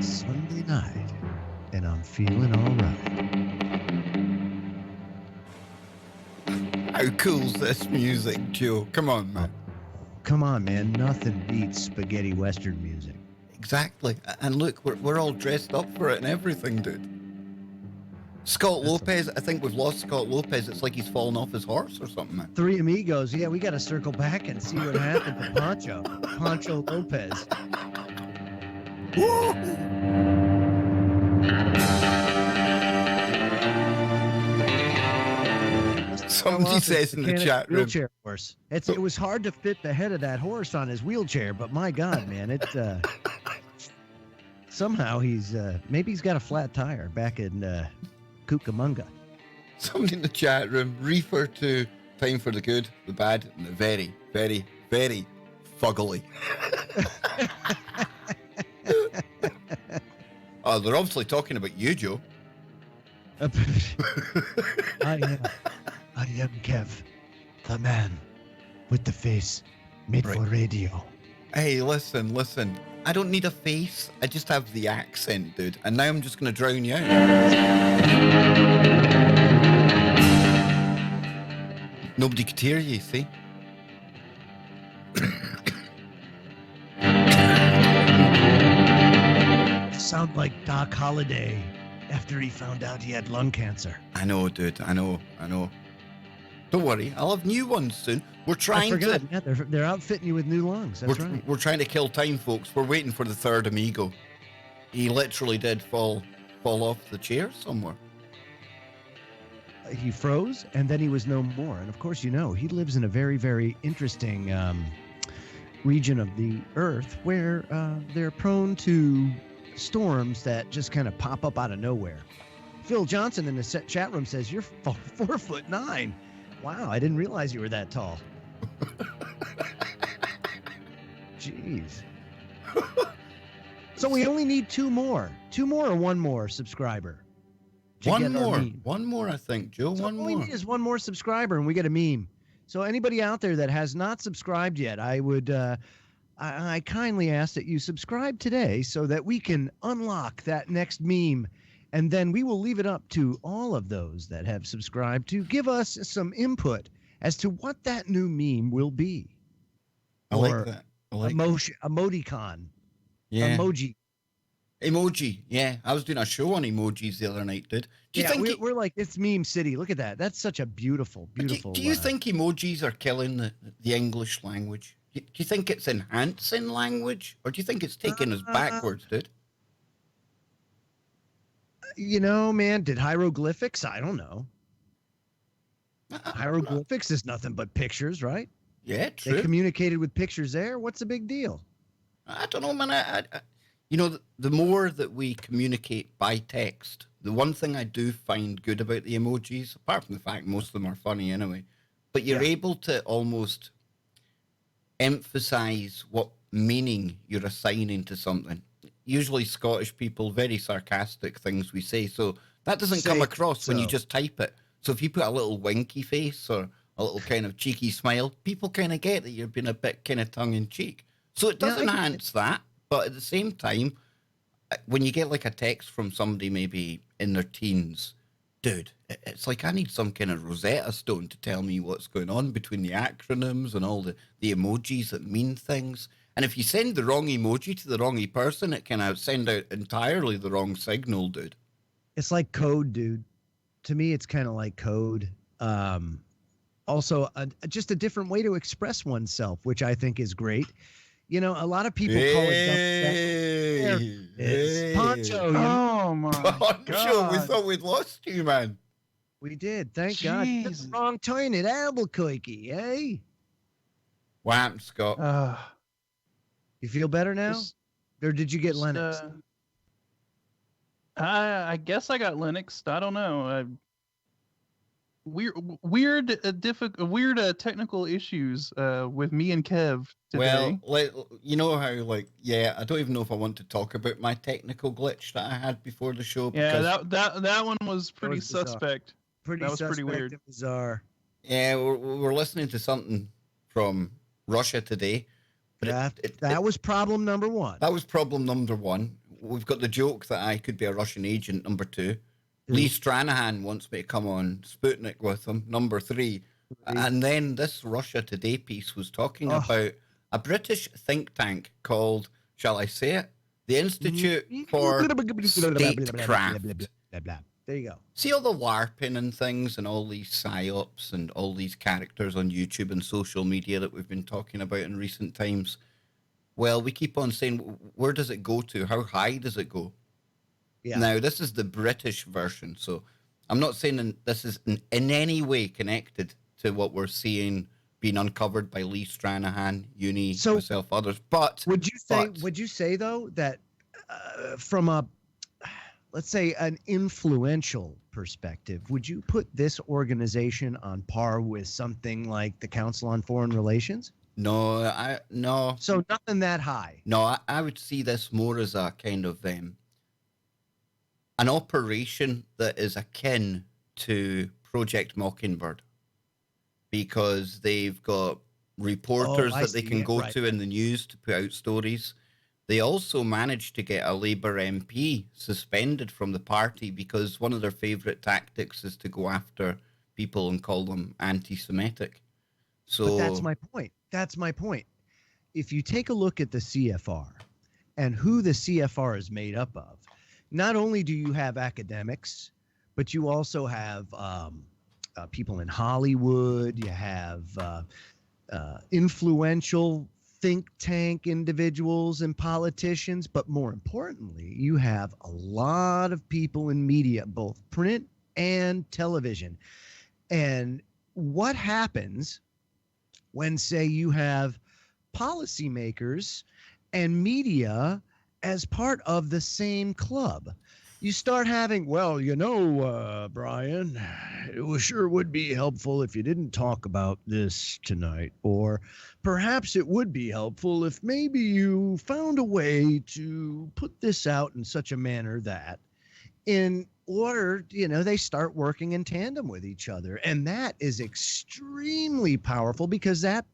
Sunday night, and I'm feeling all right. How cool's this music, Joe? Come on, man. Come on, man. Nothing beats spaghetti western music. Exactly. And look, we're all dressed up for it and everything, dude. Scott Lopez, I think we've lost Scott Lopez. It's like he's fallen off his horse or something, man. Three Amigos. Yeah, we got to circle back and see what happened to Pancho Lopez. Woo! Somebody says in the chat room. Wheelchair horse. It was hard to fit the head of that horse on his wheelchair, but my God, man, it somehow maybe he's got a flat tire back in Cucamonga. Somebody in the chat room refer to Time for the Good, the Bad, and the Very, Very, Very Fuggly. Oh, they're obviously talking about you, Joe. I am Kev, the man with the face made for radio. Hey, listen. I don't need a face. I just have the accent, dude. And now I'm just going to drown you out. Nobody could hear you, see? Sound like Doc Holliday after he found out he had lung cancer. I know, dude. I know. Don't worry. I'll have new ones soon. We're trying to... Yeah, they're outfitting you with new lungs. That's right. We're trying to kill time, folks. We're waiting for the third amigo. He literally did fall off the chair somewhere. He froze, and then he was no more. And of course, he lives in a very, very interesting region of the Earth where they're prone to storms that just kind of pop up out of nowhere. Phil Johnson in the chat room says, "You're 4'9". Wow, I didn't realize you were that tall." Jeez. So we only need two more or one more subscriber. One more, I think, Joe. So one more. All we need is one more subscriber, and we get a meme. So anybody out there that has not subscribed yet, I would, I kindly ask that you subscribe today so that we can unlock that next meme. And then we will leave it up to all of those that have subscribed to give us some input as to what that new meme will be. I like that. Emoticon. Yeah. Emoji. Yeah. I was doing a show on emojis the other night, dude. Do you think we're like, it's meme city. Look at that. That's such a beautiful. Do you think emojis are killing the English language? Do you think it's enhancing language? Or do you think it's taking us backwards, dude? Man, did hieroglyphics? I don't know. Hieroglyphics is nothing but pictures, right? Yeah, true. They communicated with pictures there. What's the big deal? I don't know, man. The more that we communicate by text, the one thing I do find good about the emojis, apart from the fact most of them are funny anyway, but you're able to almost emphasize what meaning you're assigning to something. Usually Scottish people, very sarcastic things we say. So that doesn't come across when you just type it. So if you put a little winky face or a little kind of cheeky smile, people kind of get that you're being a bit kind of tongue-in-cheek. So it does enhance that. But at the same time, when you get like a text from somebody maybe in their teens, dude, it's like I need some kind of Rosetta Stone to tell me what's going on between the acronyms and all the emojis that mean things. And if you send the wrong emoji to the wrong person, it can send out entirely the wrong signal, dude. It's like code, dude. To me, it's kind of like code. Also, just a different way to express oneself, which I think is great. A lot of people call it Poncho. Oh my Poncho, God. we thought we'd lost you, man. We did. Thank God. That's the wrong turn at Albuquerque, eh? Wham, Scott. You feel better now? Or did you get Linux? I guess I got Linux. I don't know. Weird technical issues with me and Kev today. Well, you know how I don't even know if I want to talk about my technical glitch that I had before the show. Yeah, that one was pretty suspect. That was pretty weird. Bizarre. Yeah, we're listening to something from Russia today. But that was problem number one. That was problem number one. we've got the joke that I could be a Russian agent, number 2. Lee Stranahan wants me to come on Sputnik with him, number 3. And then this Russia Today piece was talking about a British think tank called, shall I say it? The Institute for Statecraft. There you go. See all the LARPing and things and all these psyops and all these characters on YouTube and social media that we've been talking about in recent times. Well, we keep on saying, where does it go to? How high does it go? Yeah. Now, this is the British version, so I'm not saying this is in any way connected to what we're seeing being uncovered by Lee Stranahan, myself, others. But would you say though that from a, let's say, an influential perspective, would you put this organization on par with something like the Council on Foreign Relations? No, no. So nothing that high. No, I would see this more as a kind of an operation that is akin to Project Mockingbird, because they've got reporters that they can go to in the news to put out stories. They also managed to get a Labour MP suspended from the party because one of their favourite tactics is to go after people and call them anti-Semitic. So, but that's my point. That's my point. If you take a look at the CFR and who the CFR is made up of, not only do you have academics, but you also have people in Hollywood. You have influential think tank individuals and politicians. But more importantly, you have a lot of people in media, both print and television. And what happens when, say, you have policymakers and media as part of the same club? You start having, well, Brian, it sure would be helpful if you didn't talk about this tonight. Or perhaps it would be helpful if maybe you found a way to put this out in such a manner that, in order, they start working in tandem with each other. And that is extremely powerful because that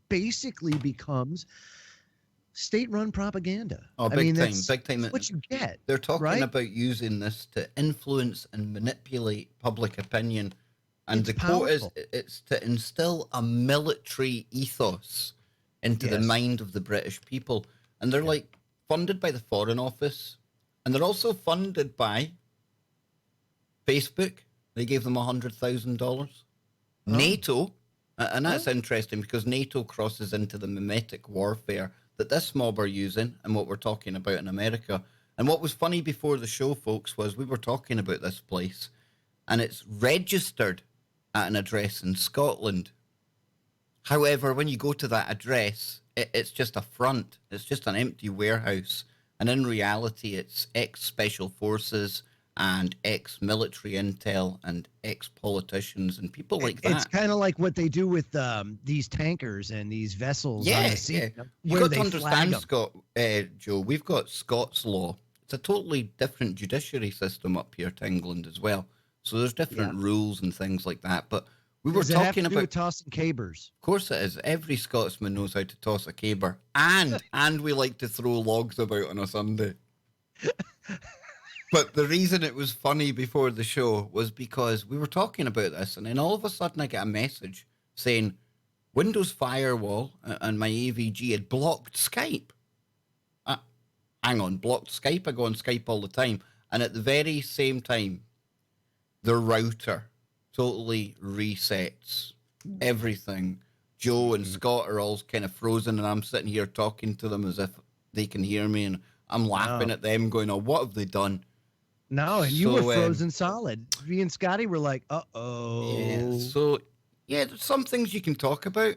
basically becomes state-run propaganda. Oh, big time. That's what you get. They're talking right? about using this to influence and manipulate public opinion. And the quote is, it's to instill a military ethos into the mind of the British people. And they're like funded by the Foreign Office. And they're also funded by Facebook. They gave them $100,000. NATO, and that's interesting because NATO crosses into the mimetic warfare that this mob are using and what we're talking about in America. And what was funny before the show, folks, was we were talking about this place and it's registered at an address in Scotland. However, when you go to that address, it's just a front. It's just an empty warehouse. And in reality, it's ex-special forces and ex-military intel and ex-politicians and people like that. It's kind of like what they do with these tankers and these vessels on the sea. Yeah. You've got to understand, Scott, Joe, we've got Scots law. It's a totally different judiciary system up here to England as well. So there's different rules and things like that. But we were talking about tossing cabers. Of course it is. Every Scotsman knows how to toss a caber. And we like to throw logs about on a Sunday. But the reason it was funny before the show was because we were talking about this, and then all of a sudden I get a message saying Windows Firewall and my AVG had blocked Skype. Hang on, blocked Skype? I go on Skype all the time. And at the very same time, the router totally resets everything. Joe and Scott are all kind of frozen, and I'm sitting here talking to them as if they can hear me, and I'm laughing at them going, oh, what have they done? No, and you were frozen solid. Me and Scotty were like, uh-oh. Yeah, there's some things you can talk about.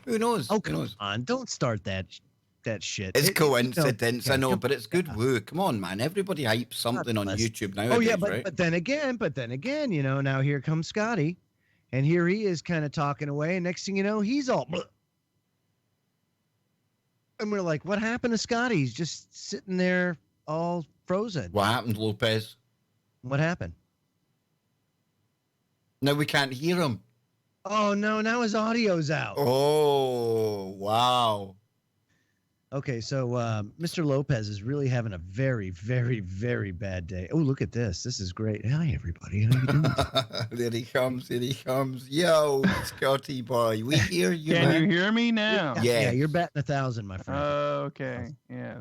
Who knows? Oh, come on. Don't start that shit. It's coincidence, I know, but it's good woo. Come on, man. Everybody hypes something on YouTube nowadays, right? But then again, now here comes Scotty, and here he is kind of talking away, and next thing you know, he's all... Bleh. And we're like, what happened to Scotty? He's just sitting there all frozen. What happened, Lopez? What happened? Now we can't hear him. Oh, no. Now his audio's out. Oh, wow. Okay, so Mr. Lopez is really having a very, very, very bad day. Oh, look at this. This is great. Hi, everybody. How you doing? There he comes. There he comes. Yo, Scotty boy, we hear you, Can man. you hear me now? Yeah, Yes. you're batting 1,000, my friend. Okay. Yeah.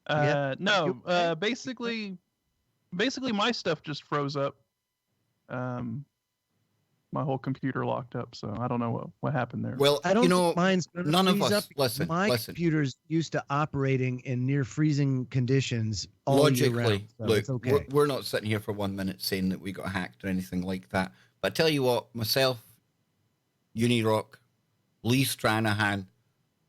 Yep. No. Okay? Basically, my stuff just froze up. My whole computer locked up, so I don't know what happened there. Well, I don't you know, think mine's gonna none of freeze up us. because Listen, my listen. computer's used to operating in near freezing conditions all year round. Logically, So look, it's okay. we're not sitting here for 1 minute saying that we got hacked or anything like that. But I tell you what, myself, Unirock, Lee Stranahan,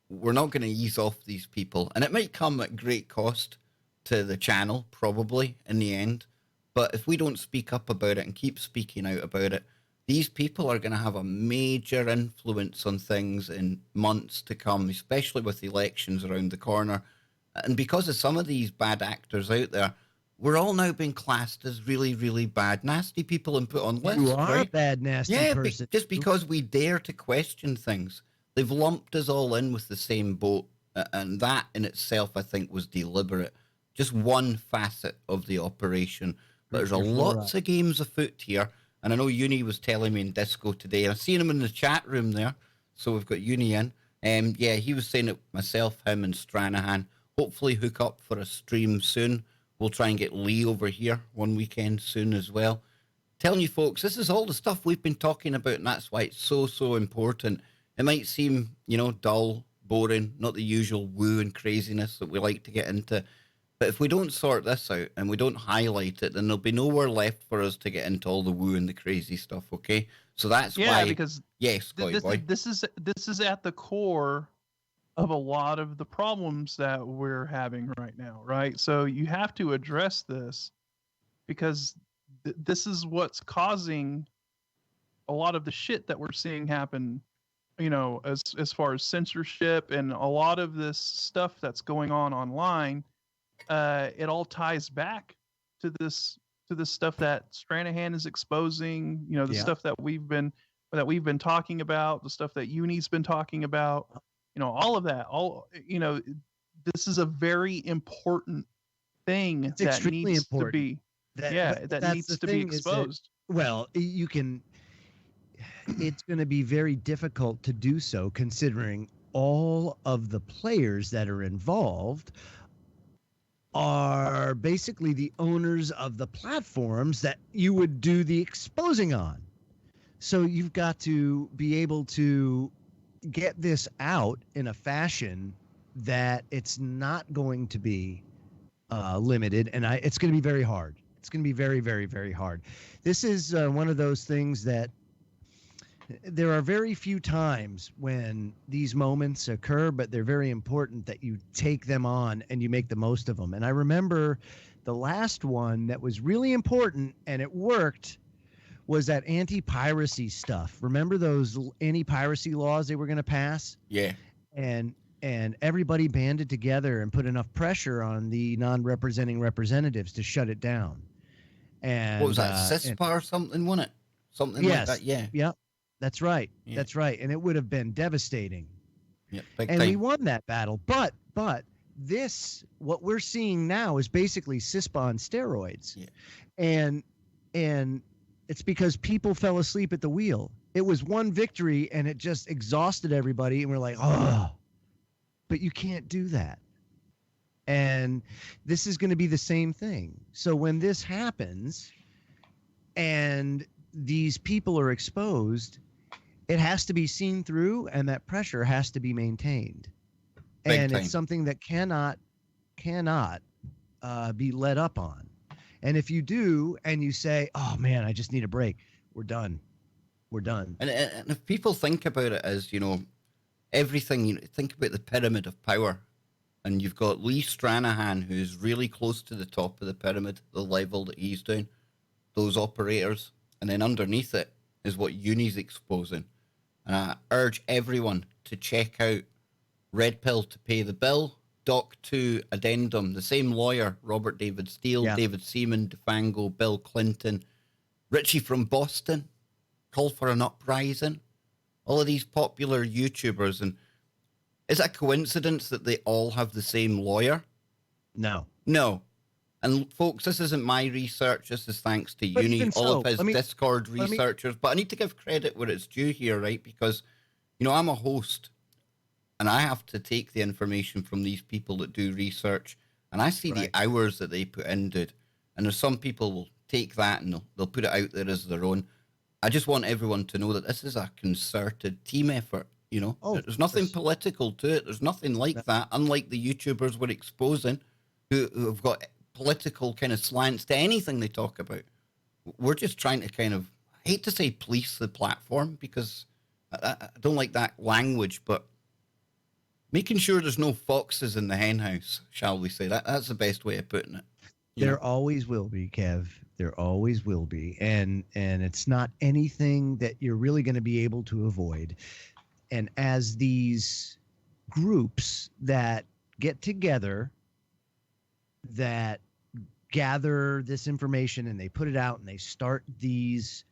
we're not going to ease off these people. And it might come at great cost to the channel, probably, in the end. But if we don't speak up about it and keep speaking out about it, these people are going to have a major influence on things in months to come, especially with elections around the corner. And because of some of these bad actors out there, we're all now being classed as really, really bad, nasty people and put on lists. You are a right? bad, nasty person. Just because we dare to question things. They've lumped us all in with the same boat. And that in itself, I think, was deliberate. Just one facet of the operation. But there's lots of games afoot here. And I know Uni was telling me in Disco today. And I've seen him in the chat room there. So we've got Uni in. Yeah, he was saying that myself, him, and Stranahan hopefully hook up for a stream soon. We'll try and get Lee over here one weekend soon as well. Telling you folks, this is all the stuff we've been talking about, and that's why it's so, so important. It might seem, dull, boring, not the usual woo and craziness that we like to get into. But if we don't sort this out and we don't highlight it, then there'll be nowhere left for us to get into all the woo and the crazy stuff, okay? So that's why... because Scotty boy. This is at the core of a lot of the problems that we're having right now, right? So you have to address this because this is what's causing a lot of the shit that we're seeing happen, as far as censorship and a lot of this stuff that's going on online. It all ties back to this stuff that Stranahan is exposing, the stuff that we've been talking about, the stuff that Uni's been talking about, all of that, this is a very important thing It's that extremely needs important. to be, that needs to be exposed. It's going to be very difficult to do so considering all of the players that are involved are basically the owners of the platforms that you would do the exposing on. So you've got to be able to get this out in a fashion that it's not going to be limited, and it's going to be very hard. It's going to be very, very, very hard. This is one of those things that there are very few times when these moments occur, but they're very important that you take them on and you make the most of them. And I remember the last one that was really important and it worked was that anti-piracy stuff. Remember those anti-piracy laws they were going to pass? Yeah. And everybody banded together and put enough pressure on the non-representing representatives to shut it down. And what was that, CISPA or something, wasn't it? Something like that, yeah. Yeah, that's right. Yeah. That's right. And it would have been devastating. Yeah, and we won that battle. But this, what we're seeing now is basically CISPA on steroids. Yeah. And it's because people fell asleep at the wheel. It was one victory and it just exhausted everybody. And we're like, oh, but you can't do that. And this is going to be the same thing. So when this happens and these people are exposed, it has to be seen through and that pressure has to be maintained. And it's something that cannot be let up on. And if you do and you say, oh man, I just need a break, we're done. We're done. And if people think about it as, everything, think about the pyramid of power. And you've got Lee Stranahan, who's really close to the top of the pyramid, the level that he's doing, those operators. And then underneath it is what Uni's exposing. And I urge everyone to check out Red Pill to Pay the Bill, Doc 2 Addendum, the same lawyer, Robert David Steele, David Seaman, DeFango, Bill Clinton, Richie from Boston, Call for an Uprising, all of these popular YouTubers. And Is it a coincidence that they all have the same lawyer? No. No. And folks, this isn't my research. This is thanks to But Uni, even all so, of his Discord researchers. But I need to give credit where it's due here, right? Because, I'm a host and I have to take the information from these people that do research, and I see the hours that they put into it. And there's some people will take that and they'll put it out there as their own. I just want everyone to know that this is a concerted team effort. There's nothing political to it. There's nothing like that, unlike the YouTubers we're exposing who have got political kind of slants to anything they talk about. We're just trying to kind of, I hate to say police the platform because I don't like that language, but making sure there's no foxes in the hen house, shall we say. That's the best way of putting it. There always will be, Kev. There always will be. And it's not anything that you're really going to be able to avoid. And as these groups that get together, that gather this information and they put it out and they start these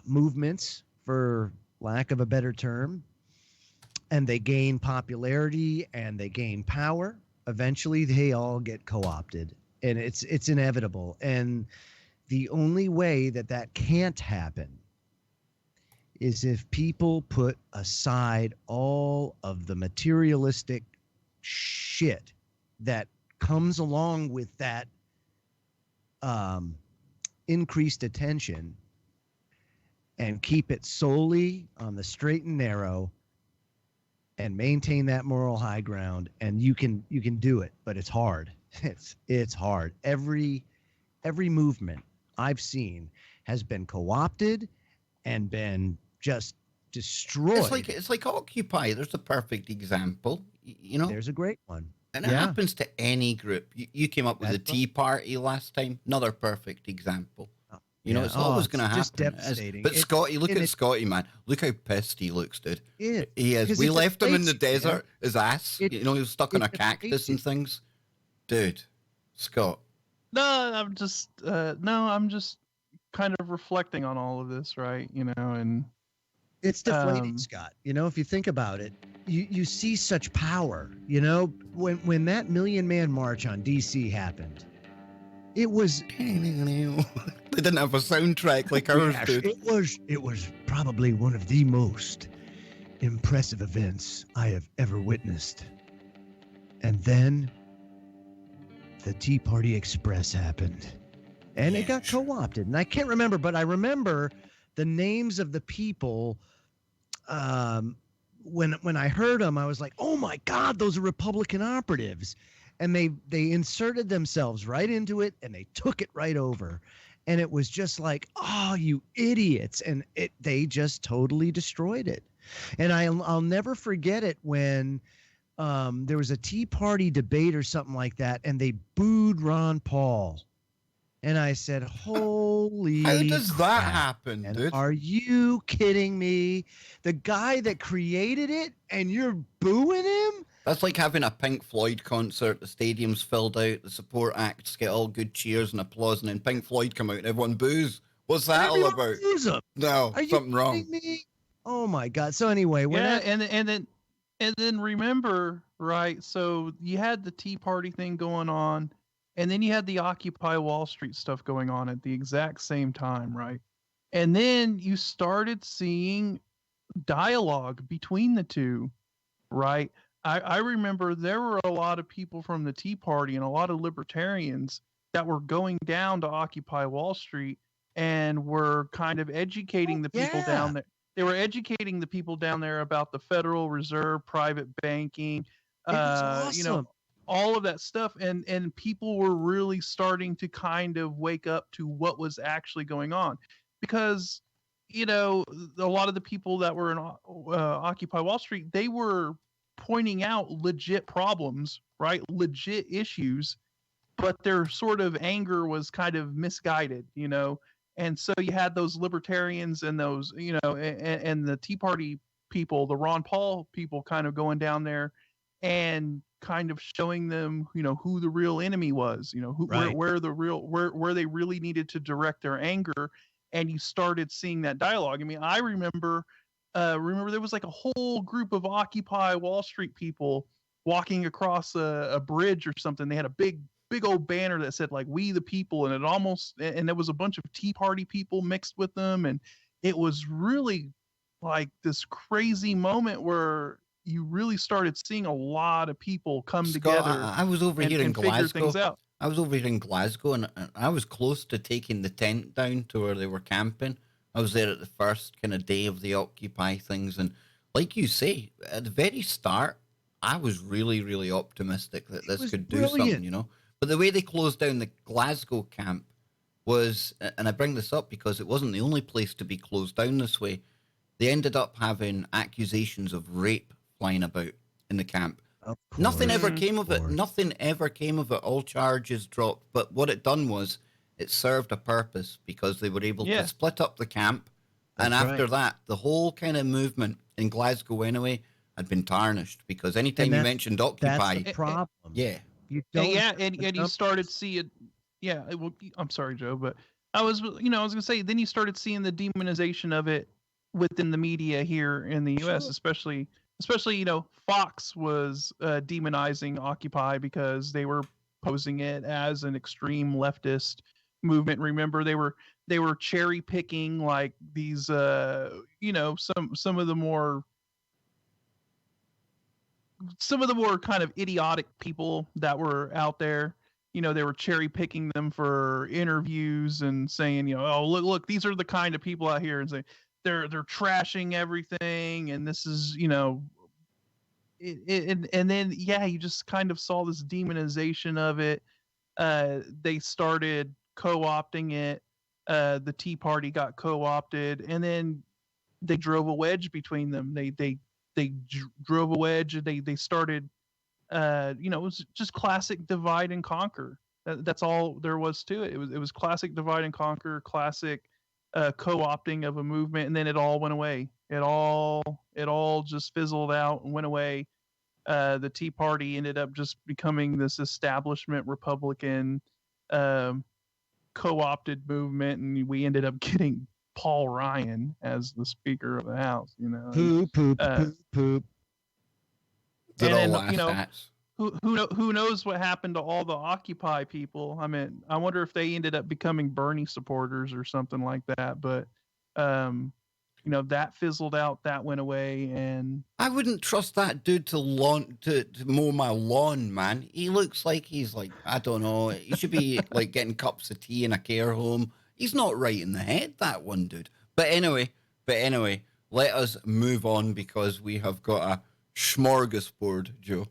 movements, for lack of a better term, and they gain popularity and they gain power, eventually they all get co-opted, and it's inevitable. And the only way that can't happen is if people put aside all of the materialistic shit that comes along with that increased attention, and keep it solely on the straight and narrow and maintain that moral high ground. And you can do it, but it's hard. It's hard. Every movement I've seen has been co-opted and been just destroyed. It's like Occupy. There's a perfect example. There's a great one. And it happens to any group. You came up with the Tea Party last time. Another perfect example. It's always going to happen. Just devastating. But Scotty, look at Scotty, man. Look how pissed he looks, dude. He is. We left him in the desert, his ass. He was stuck on a cactus and things. Dude, Scott. No, I'm just kind of reflecting on all of this, right? And it's deflating, Scott. If you think about it, you see such power. When that Million Man March on DC happened, it was they didn't have a soundtrack like ours did. It was probably one of the most impressive events I have ever witnessed. And then the Tea Party Express happened, and it got co-opted. And I can't remember, but I remember the names of the people. When I heard them, I was like, "Oh my God, those are Republican operatives!" And they inserted themselves right into it, and they took it right over. And it was just like, "Oh, you idiots!" And they just totally destroyed it. And I'll never forget it when there was a Tea Party debate or something like that, and they booed Ron Paul. And I said, holy how does crap, that happen, dude? Are you kidding me? The guy that created it, and you're booing him? That's like having a Pink Floyd concert. The stadium's filled out. The support acts get all good cheers and applause, and then Pink Floyd come out and everyone boos. What's that all about? No, something wrong. Me? Oh my God. So anyway, and then remember, right? So you had the Tea Party thing going on, and then you had the Occupy Wall Street stuff going on at the exact same time, right? And then you started seeing dialogue between the two, right? I remember there were a lot of people from the Tea Party and a lot of libertarians that were going down to Occupy Wall Street and were kind of educating the people down there. They were educating the people down there about the Federal Reserve, private banking, awesome. all of that stuff. And people were really starting to kind of wake up to what was actually going on, because, a lot of the people that were in Occupy Wall Street, they were pointing out legit problems, right? Legit issues, but their sort of anger was kind of misguided, And so you had those libertarians and those, and the Tea Party people, the Ron Paul people, kind of going down there and kind of showing them, who the real enemy was, where they really needed to direct their anger. And you started seeing that dialogue. I mean, I remember remember there was like a whole group of Occupy Wall Street people walking across a bridge or something. They had a big old banner that said like "We the People," and there was a bunch of Tea Party people mixed with them, and it was really like this crazy moment where you really started seeing a lot of people come Scott, together. I was over here in and figure things Glasgow. out. I was over here in Glasgow, and I was close to taking the tent down to where they were camping. I was there at the first kind of day of the Occupy things, and like you say, at the very start, I was really, really optimistic that this could do something, you know. But the way they closed down the Glasgow camp was, and I bring this up because it wasn't the only place to be closed down this way. They ended up having accusations of rape flying about in the camp. Nothing ever came of it. Nothing ever came of it. All charges dropped. But what it done was it served a purpose because they were able to split up the camp. And after that, the whole kind of movement in Glasgow anyway had been tarnished because anytime you mentioned Occupy, that's the problem. You started seeing. I'm sorry, Joe, but I was gonna say, then you started seeing the demonization of it within the media here in the U.S., especially Fox was demonizing Occupy because they were posing it as an extreme leftist movement. Remember, they were cherry picking like these some of the more kind of idiotic people that were out there. They were cherry picking them for interviews and saying, oh, look, these are the kind of people out here, and saying they're trashing everything, and this is, and then you just kind of saw this demonization of it. They started co-opting it. The Tea Party got co-opted, and then they drove a wedge between them. They drove a wedge, and they started. It was just classic divide and conquer. That's all there was to it. It was classic divide and conquer, classic co-opting of a movement, and then it all went away. It all just fizzled out and went away. The Tea Party ended up just becoming this establishment Republican co-opted movement, and we ended up getting Paul Ryan as the Speaker of the House. Poop. And then, who knows what happened to all the Occupy people? I mean, I wonder if they ended up becoming Bernie supporters or something like that. But that fizzled out, that went away, and I wouldn't trust that dude to mow my lawn, man. He looks like he's like, I don't know, he should be like getting cups of tea in a care home. He's not right in the head, that one dude. But anyway, let us move on because we have got a smorgasbord, Joe,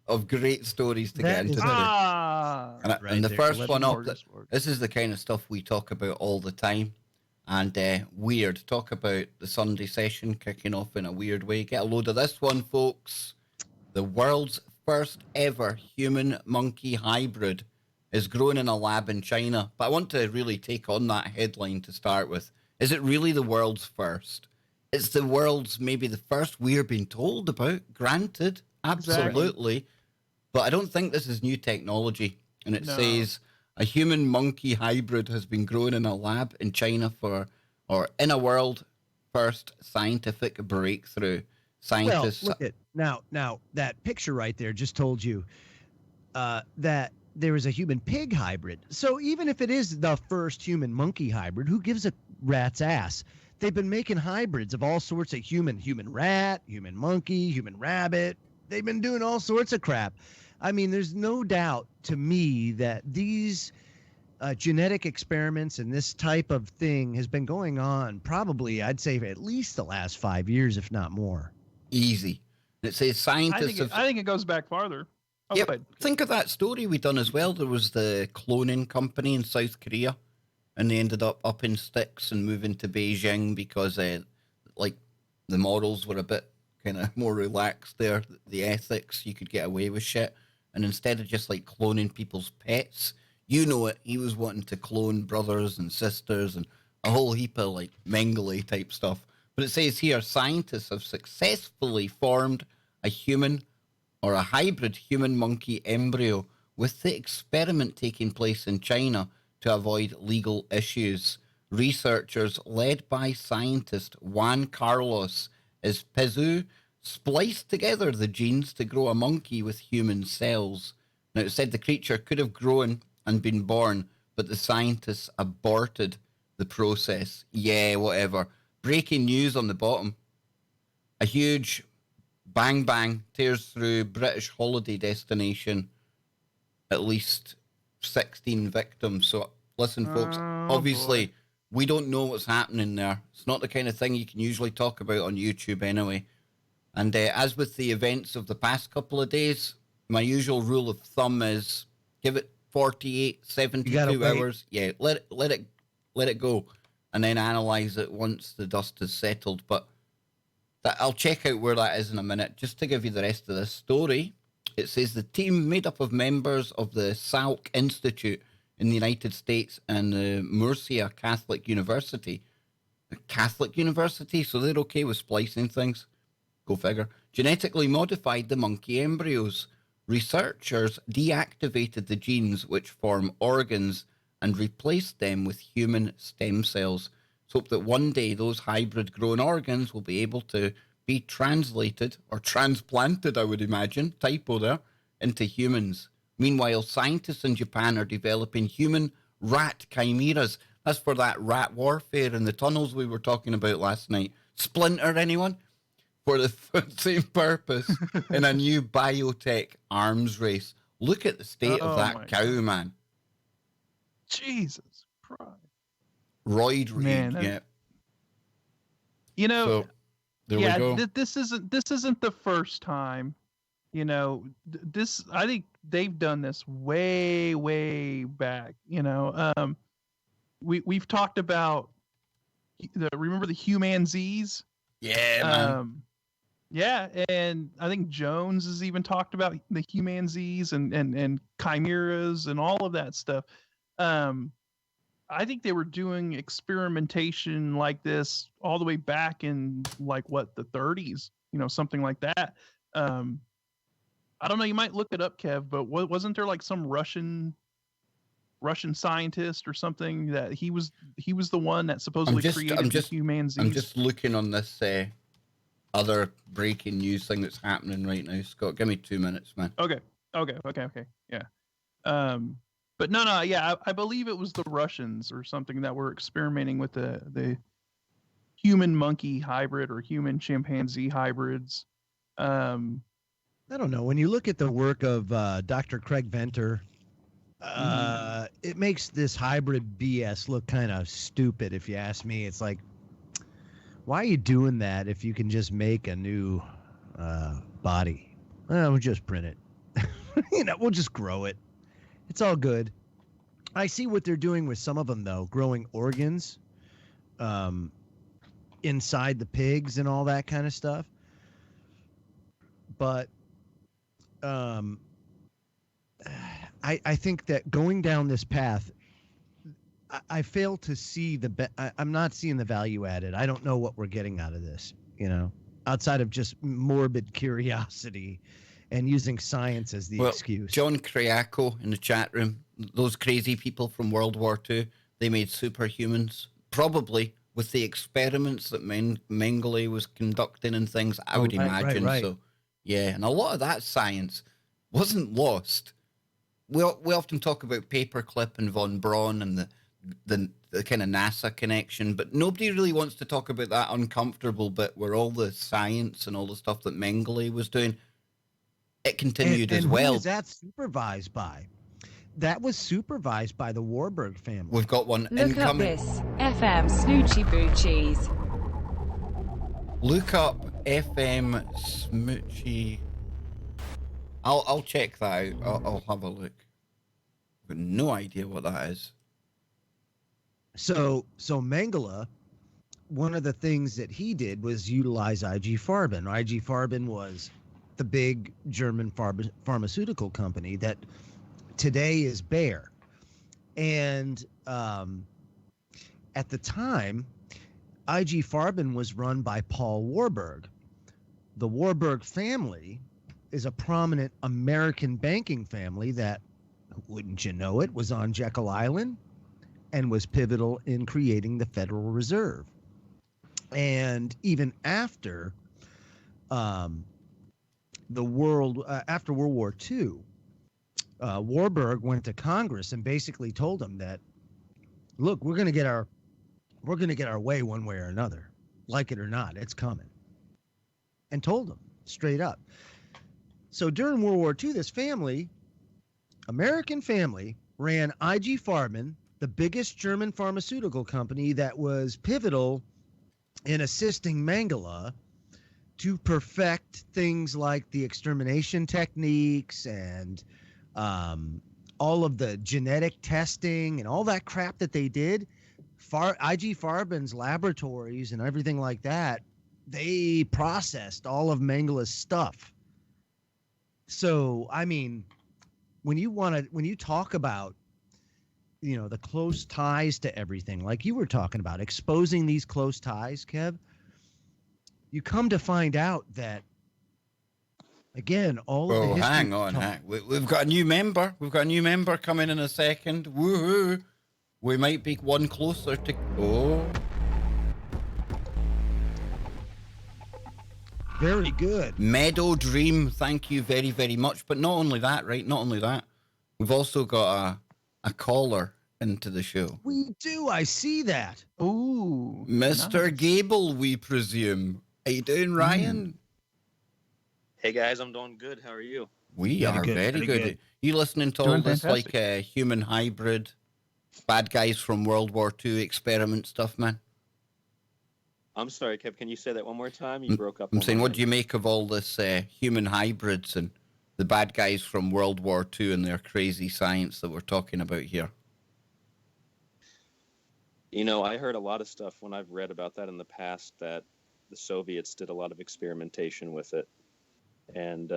of great stories to get into today. And the first one up, this is the kind of stuff we talk about all the time. And weird. Talk about the Sunday session kicking off in a weird way. Get a load of this one, folks. The world's first ever human-monkey hybrid is grown in a lab in China. But I want to really take on that headline to start with. Is it really the world's first? It's the world's maybe the first we're being told about. Granted, absolutely. Exactly. But I don't think this is new technology. And it says a human-monkey hybrid has been grown in a lab in China in a world first scientific breakthrough. Scientists. Well, look at now that picture right there just told you that there is a human-pig hybrid. So even if it is the first human-monkey hybrid, who gives a rat's ass? They've been making hybrids of all sorts of human rat, human monkey, human rabbit. They've been doing all sorts of crap. I mean, there's no doubt to me that these genetic experiments and this type of thing has been going on probably, I'd say, at least the last 5 years, if not more. Easy. It says scientists I think it goes back farther. Think of that story we done as well. There was the cloning company in South Korea, and they ended up upping sticks and moving to Beijing because the models were a bit kind of more relaxed there. The ethics, you could get away with shit. And instead of just like cloning people's pets, he was wanting to clone brothers and sisters and a whole heap of like Mengele type stuff. But it says here, scientists have successfully formed a human or a hybrid human-monkey embryo with the experiment taking place in China to avoid legal issues. Researchers led by scientist Juan Carlos is Pizu spliced together the genes to grow a monkey with human cells. Now, it said the creature could have grown and been born, but the scientists aborted the process. Yeah, whatever. Breaking news on the bottom. A huge bang bang tears through British holiday destination. At least 16 victims. So listen, folks, obviously, we don't know what's happening there. It's not the kind of thing you can usually talk about on YouTube anyway. And as with the events of the past couple of days, my usual rule of thumb is give it 48, 72 hours. Yeah, let it go, and then analyze it once the dust has settled. But I'll check out where that is in a minute. Just to give you the rest of this story, it says the team made up of members of the Salk Institute in the United States and the Murcia Catholic University. A Catholic university, so they're okay with splicing things. Go figure. Genetically modified the monkey embryos. Researchers deactivated the genes which form organs and replaced them with human stem cells. So hope that one day those hybrid grown organs will be able to be translated or transplanted, I would imagine, typo there, into humans. Meanwhile, scientists in Japan are developing human rat chimeras. That's for that rat warfare in the tunnels we were talking about last night. Splinter, anyone? For the same purpose in a new biotech arms race. Look at the state of that cow, God. Man. Jesus Christ. Roid rage, yeah. You know, so, there we go. This isn't the first time. You know, I think they've done this way back. You know, we've talked about remember the humanzees? Yeah, man. Yeah, and I think Jones has even talked about the humanzees and chimeras and all of that stuff. I think they were doing experimentation like this all the way back in the 30s, something like that. I don't know. You might look it up, Kev, but wasn't there some Russian scientist or something that he was the one that supposedly created the humanzees? I'm just looking on this other breaking news thing that's happening right now, Scott. Give me 2 minutes, man. Okay. Yeah. But no. Yeah, I believe it was the Russians or something that were experimenting with the human monkey hybrid or human chimpanzee hybrids. I don't know. When you look at the work of Dr. Craig Venter, it makes this hybrid BS look kind of stupid, if you ask me. It's like, why are you doing that if you can just make a new body? We'll just print it. We'll just grow it. It's all good. I see what they're doing with some of them, though, growing organs inside the pigs and all that kind of stuff. But I think that going down this path, I fail to see I'm not seeing the value added. I don't know what we're getting out of this, outside of just morbid curiosity and using science as the excuse. John Kriako in the chat room, those crazy people from World War II, they made superhumans, probably with the experiments that Mengele was conducting and things, I would imagine. Right. So, yeah, and a lot of that science wasn't lost. We often talk about Paperclip and von Braun and the kind of NASA connection, but nobody really wants to talk about that uncomfortable bit where all the science and all the stuff that Mengele was doing, it continued as well. Who is that supervised by? That was supervised by the Warburg family. We've got one Look incoming. Up this FM Snoochie Boochies. Look up FM Smoochie. I'll check that out. I'll have a look. I've got no idea what that is. So Mengele, one of the things that he did was utilize IG Farben. IG Farben was the big German pharmaceutical company that today is Bayer. And at the time, IG Farben was run by Paul Warburg. The Warburg family is a prominent American banking family that, wouldn't you know it, was on Jekyll Island and was pivotal in creating the Federal Reserve. And even after um, the world after World War II, Warburg went to Congress and basically told them that, look, we're going to get our way one way or another, like it or not, it's coming, and told them straight up. So during World War II, this family, American family, ran IG Farben, the biggest German pharmaceutical company that was pivotal in assisting Mengele to perfect things like the extermination techniques and all of the genetic testing and all that crap that they did. IG Farben's laboratories and everything like that, they processed all of Mengele's stuff. So, I mean, when you talk about, the close ties to everything, like you were talking about, exposing these close ties, Kev, you come to find out that, again, all of the history. Hang on. We've got a new member. We've got a new member coming in a second. Woohoo! We might be one closer to. Oh. Very good. Meadow Dream, thank you very, very much. But not only that, right? Not only that, we've also got a caller into the show. We do. I see that. Ooh. Mr. Nice. Gable, we presume. How you doing, Ryan? Hey, guys. I'm doing good. How are you? We are very good. You listening to Doing all this fantastic. like human hybrid, bad guys from World War II experiment stuff, man? I'm sorry, Kev. Can you say that one more time? You broke up. I'm saying, what do you make of all this human hybrids and the bad guys from World War II and their crazy science that we're talking about here? I heard a lot of stuff when I've read about that in the past, that the Soviets did a lot of experimentation with it. And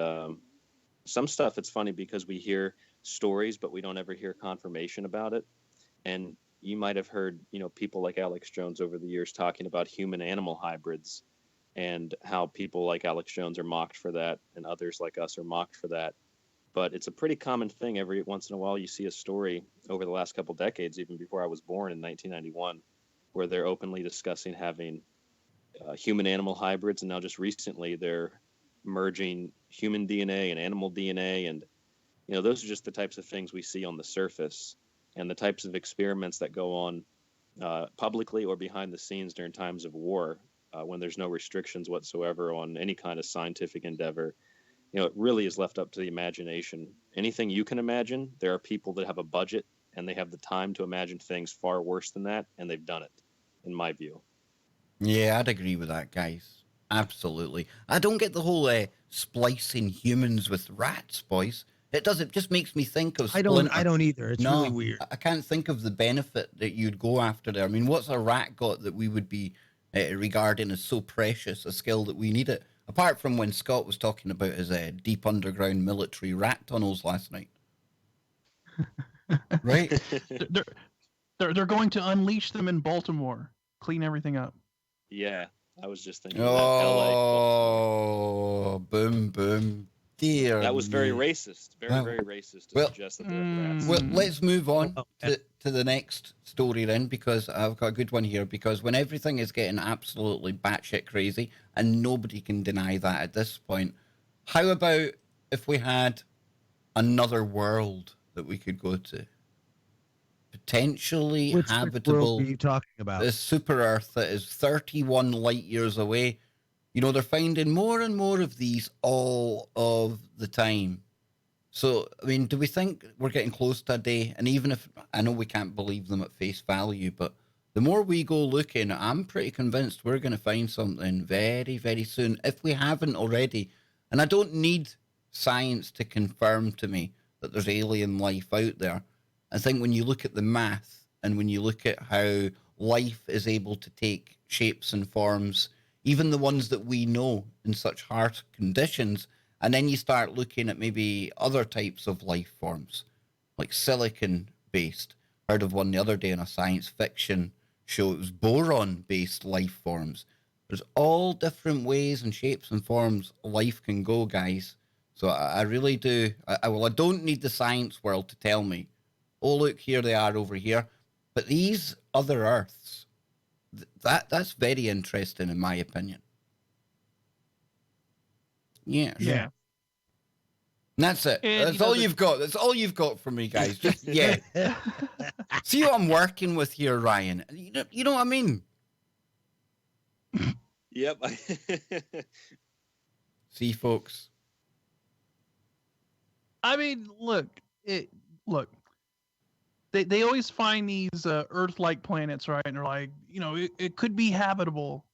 some stuff, it's funny because we hear stories, but we don't ever hear confirmation about it. And you might have heard, people like Alex Jones over the years talking about human-animal hybrids and how people like Alex Jones are mocked for that and others like us are mocked for that. But it's a pretty common thing. Every once in a while, you see a story over the last couple decades, even before I was born in 1991, where they're openly discussing having human-animal hybrids. And now just recently, they're merging human DNA and animal DNA. And, those are just the types of things we see on the surface and the types of experiments that go on publicly or behind the scenes during times of war, when there's no restrictions whatsoever on any kind of scientific endeavor. It really is left up to the imagination. Anything you can imagine, there are people that have a budget and they have the time to imagine things far worse than that, and they've done it, in my view. Yeah, I'd agree with that, guys. Absolutely. I don't get the whole splicing humans with rats, boys. It just makes me think of Splinter. I don't either. It's really weird. I can't think of the benefit that you'd go after there. I mean, what's a rat got that we would be regarding as so precious a skill that we need it? Apart from when Scott was talking about his deep underground military rat tunnels last night. Right? They're going to unleash them in Baltimore. Clean everything up. Yeah, I was just thinking Oh, boom, boom. Dear that was very me. racist. Very racist to suggest that they're rats. Well, let's move on to the next story then, because I've got a good one here. Because when everything is getting absolutely batshit crazy, and nobody can deny that at this point, how about if we had another world that we could go to? Potentially habitable. Which world are you talking about? This super Earth that is 31 light years away. They're finding more and more of these all of the time. So, I mean, do we think we're getting close to a day? And even if, I know we can't believe them at face value, but the more we go looking, I'm pretty convinced we're going to find something very, very soon, if we haven't already. And I don't need science to confirm to me that there's alien life out there. I think when you look at the math and when you look at how life is able to take shapes and forms, even the ones that we know in such harsh conditions, and then you start looking at maybe other types of life forms, like silicon-based. Heard of one the other day in a science fiction show. It was boron-based life forms. There's all different ways and shapes and forms life can go, guys. So I really do. I don't need the science world to tell me, oh, look, here they are over here. But these other Earths, that's very interesting in my opinion. Yeah. Yeah. And that's it. And, That's all you've got. That's all you've got from me, guys. Just See what I'm working with here, Ryan. You know what I mean? Yep. See, folks. I mean, look. They always find these Earth-like planets, right? And they're like, it could be habitable.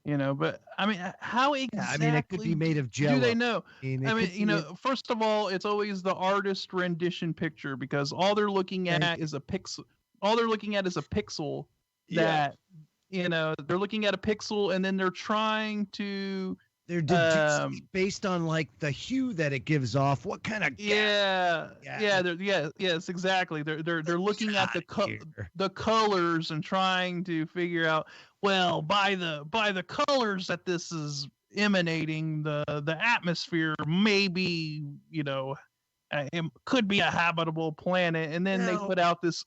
But I mean, how exactly? I mean, it could be made of jello. Do they know? I mean, first of all, it's always the artist rendition picture, because all they're looking at is a pixel. All they're looking at is a pixel that, they're looking at a pixel, and then they're trying to. They're deducing based on like the hue that it gives off. What kind of yes, exactly. They're looking at the colors and trying to figure out, well, by the colors that this is emanating, the atmosphere maybe it could be a habitable planet, and then they put out this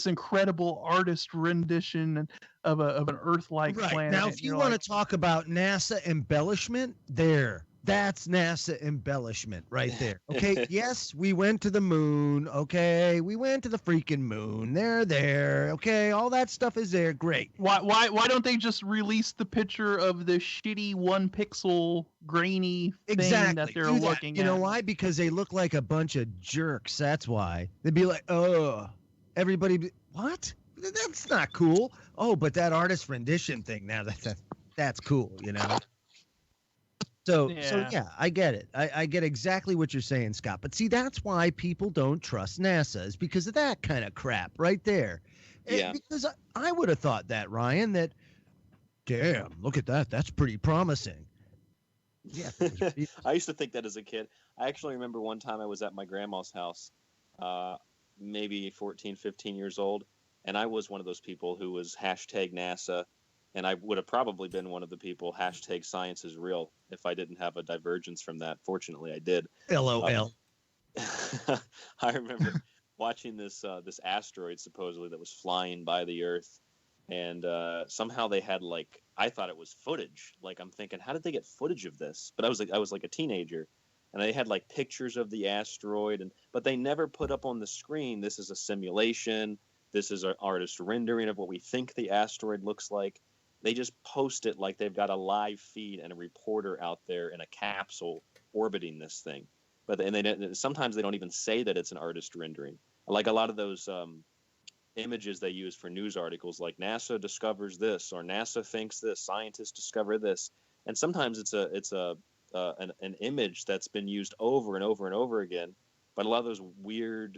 incredible artist rendition of an Earth-like planet. Now, if you want to talk about NASA embellishment, that's NASA embellishment right there. Okay, yes, we went to the moon. Okay, we went to the freaking moon. They're there. Okay, all that stuff is there. Great. Why don't they just release the picture of the shitty 1-pixel grainy thing that they're looking at? You know why? Because they look like a bunch of jerks. That's why. They'd be like, oh, everybody, what? That's not cool. Oh, but that artist rendition thing, now that's cool, So yeah, I get it. I get exactly what you're saying, Scott. But see, that's why people don't trust NASA, is because of that kind of crap right there. Yeah. Because I would have thought that, Ryan, that, damn, look at that. That's pretty promising. Yeah. I used to think that as a kid. I actually remember one time I was at my grandma's house, maybe 14, 15 years old. And I was one of those people who was hashtag NASA. And I would have probably been one of the people hashtag science is real if I didn't have a divergence from that. Fortunately, I did. LOL. I remember watching this asteroid supposedly that was flying by the Earth, and somehow they had I thought it was footage. I'm thinking, how did they get footage of this? But I was like a teenager, and they had pictures of the asteroid, but they never put up on the screen, this is a simulation. This is an artist rendering of what we think the asteroid looks like. They just post it like they've got a live feed and a reporter out there in a capsule orbiting this thing. Sometimes they don't even say that it's an artist rendering. Like a lot of those images they use for news articles, like NASA discovers this, or NASA thinks this, scientists discover this. And sometimes it's an image that's been used over and over and over again. But a lot of those weird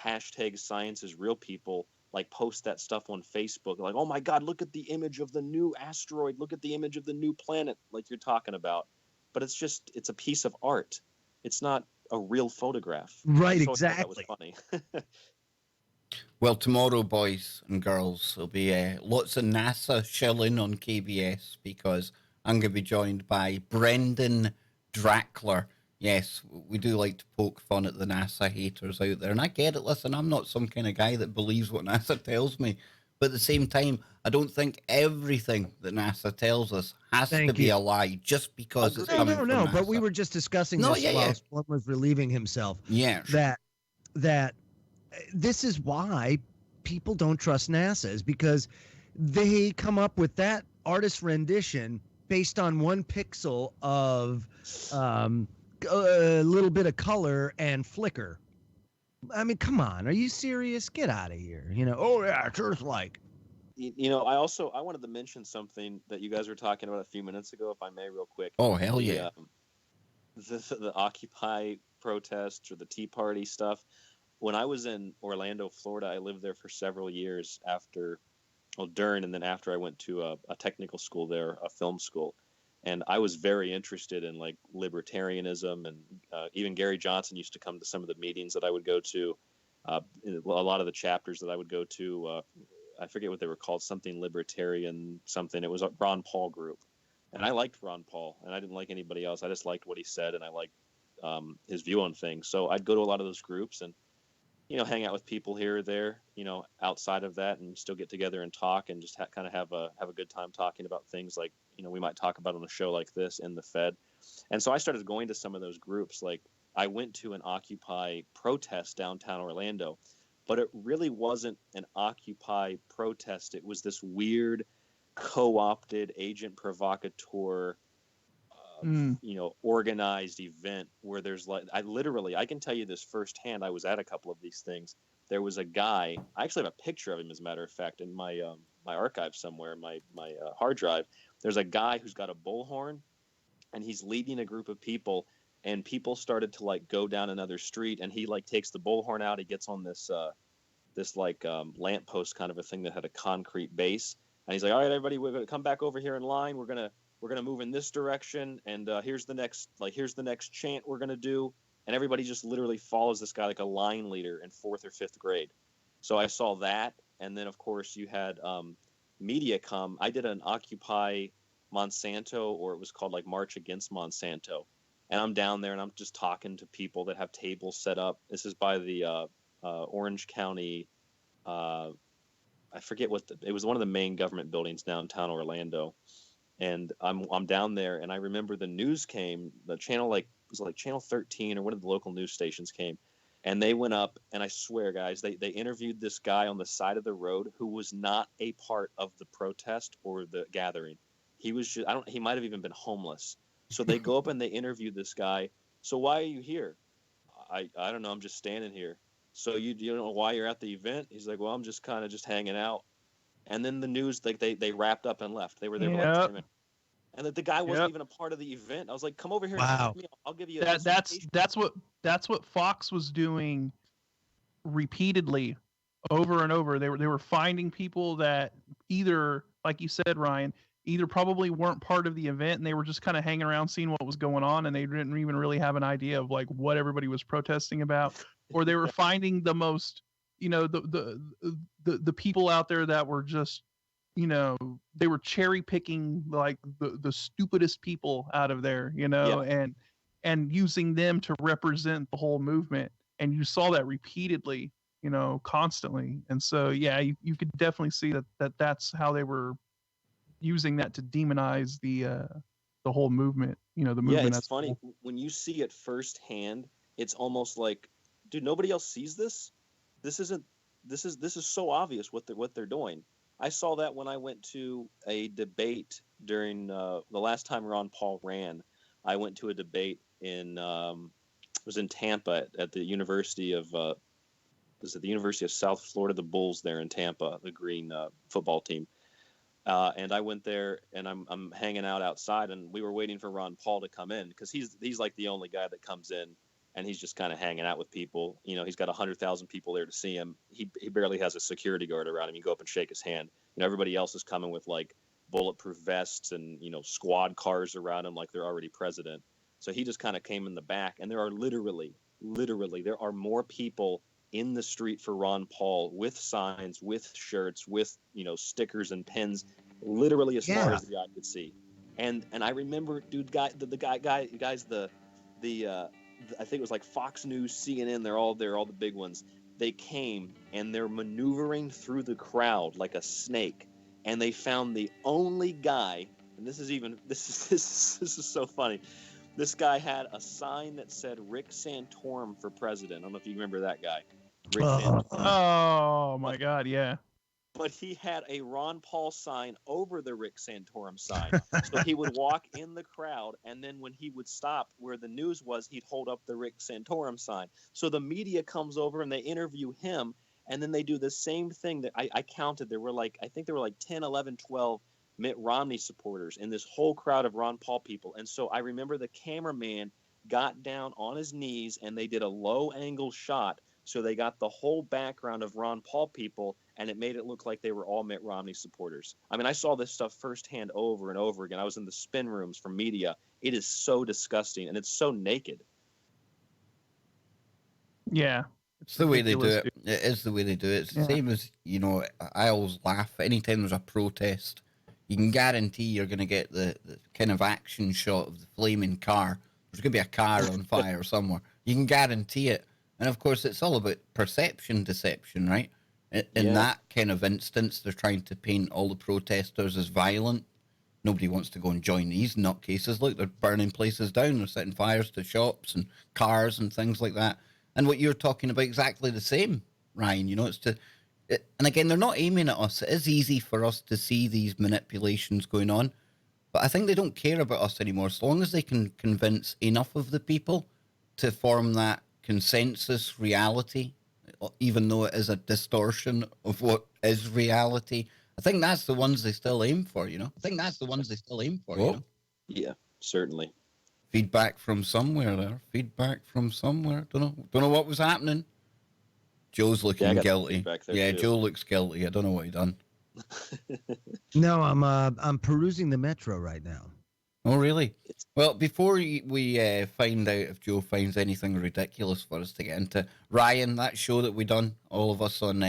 hashtag science is real people post that stuff on Facebook, like, oh my God, look at the image of the new asteroid, look at the image of the new planet, like you're talking about. But it's a piece of art. It's not a real photograph. Right, so exactly. That was funny. Well, tomorrow, boys and girls, there'll be lots of NASA shilling on KBS, because I'm going to be joined by Brendan Drackler. Yes, we do like to poke fun at the NASA haters out there. And I get it. Listen, I'm not some kind of guy that believes what NASA tells me. But at the same time, I don't think everything that NASA tells us has to be a lie just because it's coming from NASA. But we were just discussing this while Splum was relieving himself. Yeah. That this is why people don't trust NASA, is because they come up with that artist rendition based on 1 pixel of a little bit of color and flicker. I mean, come on, are you serious? Get out of here. Oh yeah, it's Earth-like. I wanted to mention something that you guys were talking about a few minutes ago, if I may, real quick. Oh, hell yeah. The Occupy protests or the Tea Party stuff. When I was in Orlando, Florida, I lived there for several years during and then after I went to a technical school there, a film school. And I was very interested in libertarianism, and even Gary Johnson used to come to some of the meetings that I would go to. A lot of the chapters that I would go to, I forget what they were called, something libertarian, something. It was a Ron Paul group. And I liked Ron Paul, and I didn't like anybody else. I just liked what he said, and I liked his view on things. So I'd go to a lot of those groups and, hang out with people here or there, outside of that, and still get together and talk and just kind of have a good time talking about things like, we might talk about on a show like this in the Fed. And so I started going to some of those groups. Like I went to an Occupy protest downtown Orlando, but it really wasn't an Occupy protest. It was this weird co-opted agent provocateur, organized event where there's like, I can tell you this firsthand. I was at a couple of these things. There was a guy, I actually have a picture of him, as a matter of fact, in my my archive somewhere, my hard drive. There's a guy who's got a bullhorn, and he's leading a group of people, and people started to like go down another street, and he like takes the bullhorn out. He gets on this lamppost kind of a thing that had a concrete base, and he's like, all right, everybody, we're gonna come back over here in line. We're gonna move in this direction, and here's the next chant we're gonna do. And everybody just literally follows this guy like a line leader in 4th or 5th grade. So I saw that. And then, of course, you had media come. I did an Occupy Monsanto, or it was called like March Against Monsanto. And I'm down there and I'm just talking to people that have tables set up. This is by the Orange County. I forget it was one of the main government buildings downtown Orlando. And I'm down there, and I remember the news came, the channel was like Channel 13 or one of the local news stations came, and they went up, and I swear, guys, they interviewed this guy on the side of the road who was not a part of the protest or the gathering. He was just, he might have even been homeless. So they go up and they interview this guy. So why are you here? I don't know. I'm just standing here. So you don't know why you're at the event? He's like, well, I'm just kind of just hanging out. And then the news, like they wrapped up and left. They were there for like 10 minutes. And the guy wasn't even a part of the event. I was like, come over here and talk to me. I'll give you that's what Fox was doing repeatedly over and over. They were finding people that either, like you said, Ryan, either probably weren't part of the event and they were just kind of hanging around seeing what was going on, and they didn't even really have an idea of like what everybody was protesting about, or they were finding the most, the people out there that were just, they were cherry picking like the stupidest people out of there, and using them to represent the whole movement. And you saw that repeatedly, constantly. And so, yeah, you could definitely see that's how they were using that to demonize the whole movement, the movement. Yeah, it's funny when you see it firsthand. It's almost like, dude, nobody else sees this. This is so obvious what they're doing. I saw that when I went to a debate during the last time Ron Paul ran. I went to a debate it was in Tampa at the University of the University of South Florida, the Bulls there in Tampa, the green football team. And I went there, and I'm hanging out outside, and we were waiting for Ron Paul to come in because he's like the only guy that comes in, and he's just kind of hanging out with people. He's got 100,000 people there to see him. He barely has a security guard around him. You go up and shake his hand. Everybody else is coming with like bulletproof vests and squad cars around him like they're already president. So he just kind of came in the back, and there are literally there are more people in the street for Ron Paul with signs, with shirts, with stickers and pins, literally as far as the eye could see. And I remember, dude, guys, I think it was like Fox News, CNN, they're all there, all the big ones. They came and they're maneuvering through the crowd like a snake, and they found the only guy, and this is so funny. This guy had a sign that said Rick Santorum for president. I don't know if you remember that guy. Rick Santorum. Oh my God, yeah. But he had a Ron Paul sign over the Rick Santorum sign. So he would walk in the crowd, and then when he would stop where the news was, he'd hold up the Rick Santorum sign. So the media comes over and they interview him, and then they do the same thing that I counted. There were I think there were 10, 11, 12 Mitt Romney supporters in this whole crowd of Ron Paul people. And so I remember the cameraman got down on his knees, and they did a low angle shot. So they got the whole background of Ron Paul people, and it made it look like they were all Mitt Romney supporters. I mean, I saw this stuff firsthand over and over again. I was in the spin rooms for media. It is so disgusting, and it's so naked. Yeah. It's the way they do it. It is the way they do it. It's the same as, I always laugh. Anytime there's a protest, you can guarantee you're going to get the kind of action shot of the flaming car. There's going to be a car on fire somewhere. You can guarantee it. And of course, it's all about perception deception, right? In that kind of instance, they're trying to paint all the protesters as violent. nobody wants to go and join these nutcases. Look, they're burning places down. They're setting fires to shops and cars and things like that. And what you're talking about, exactly the same, Ryan. And again, they're not aiming at us. It is easy for us to see these manipulations going on, but I think they don't care about us anymore. As long as they can convince enough of the people to form that consensus reality, even though it is a distortion of what is reality, I think that's the ones they still aim for, Yeah, certainly. Feedback from somewhere there. Don't know what was happening. Joe's looking guilty. Yeah, too. Joe looks guilty. I don't know what he done. No, I'm perusing the Metro right now. Oh, really? Well, before we find out if Joe finds anything ridiculous for us to get into, Ryan, that show that we done, all of us on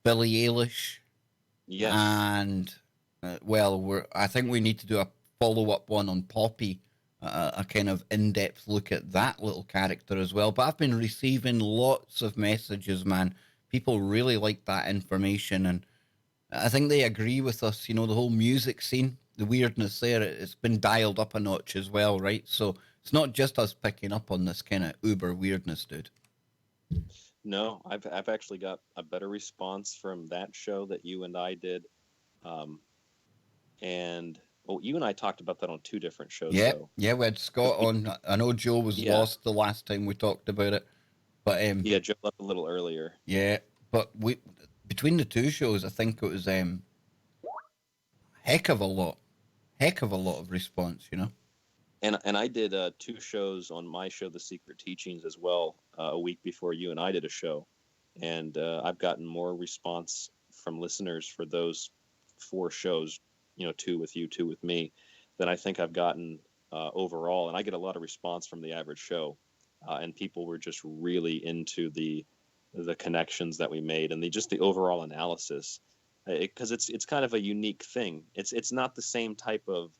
Billie Eilish. Yes. And, I think we need to do a follow-up one on Poppy, a kind of in-depth look at that little character as well. But I've been receiving lots of messages, man. People really like that information, and I think they agree with us. The whole music scene, the weirdness there, it's been dialed up a notch as well, right? So it's not just us picking up on this kind of uber weirdness, dude. No, I've actually got a better response from that show that you and I did. And you and I talked about that on 2 different shows. Yeah, yeah, we had Scott on. I know Joe was lost the last time we talked about it, but yeah, Joe left a little earlier. Yeah, but between the 2 shows, I think it was heck of a lot of response, And I did 2 shows on my show, The Secret Teachings, as well, a week before you and I did a show, and I've gotten more response from listeners for those 4 shows. 2 with you, 2 with me, than I think I've gotten overall. And I get a lot of response from the average show, and people were just really into the connections that we made and the overall analysis, because it's kind of a unique thing. It's not the same type of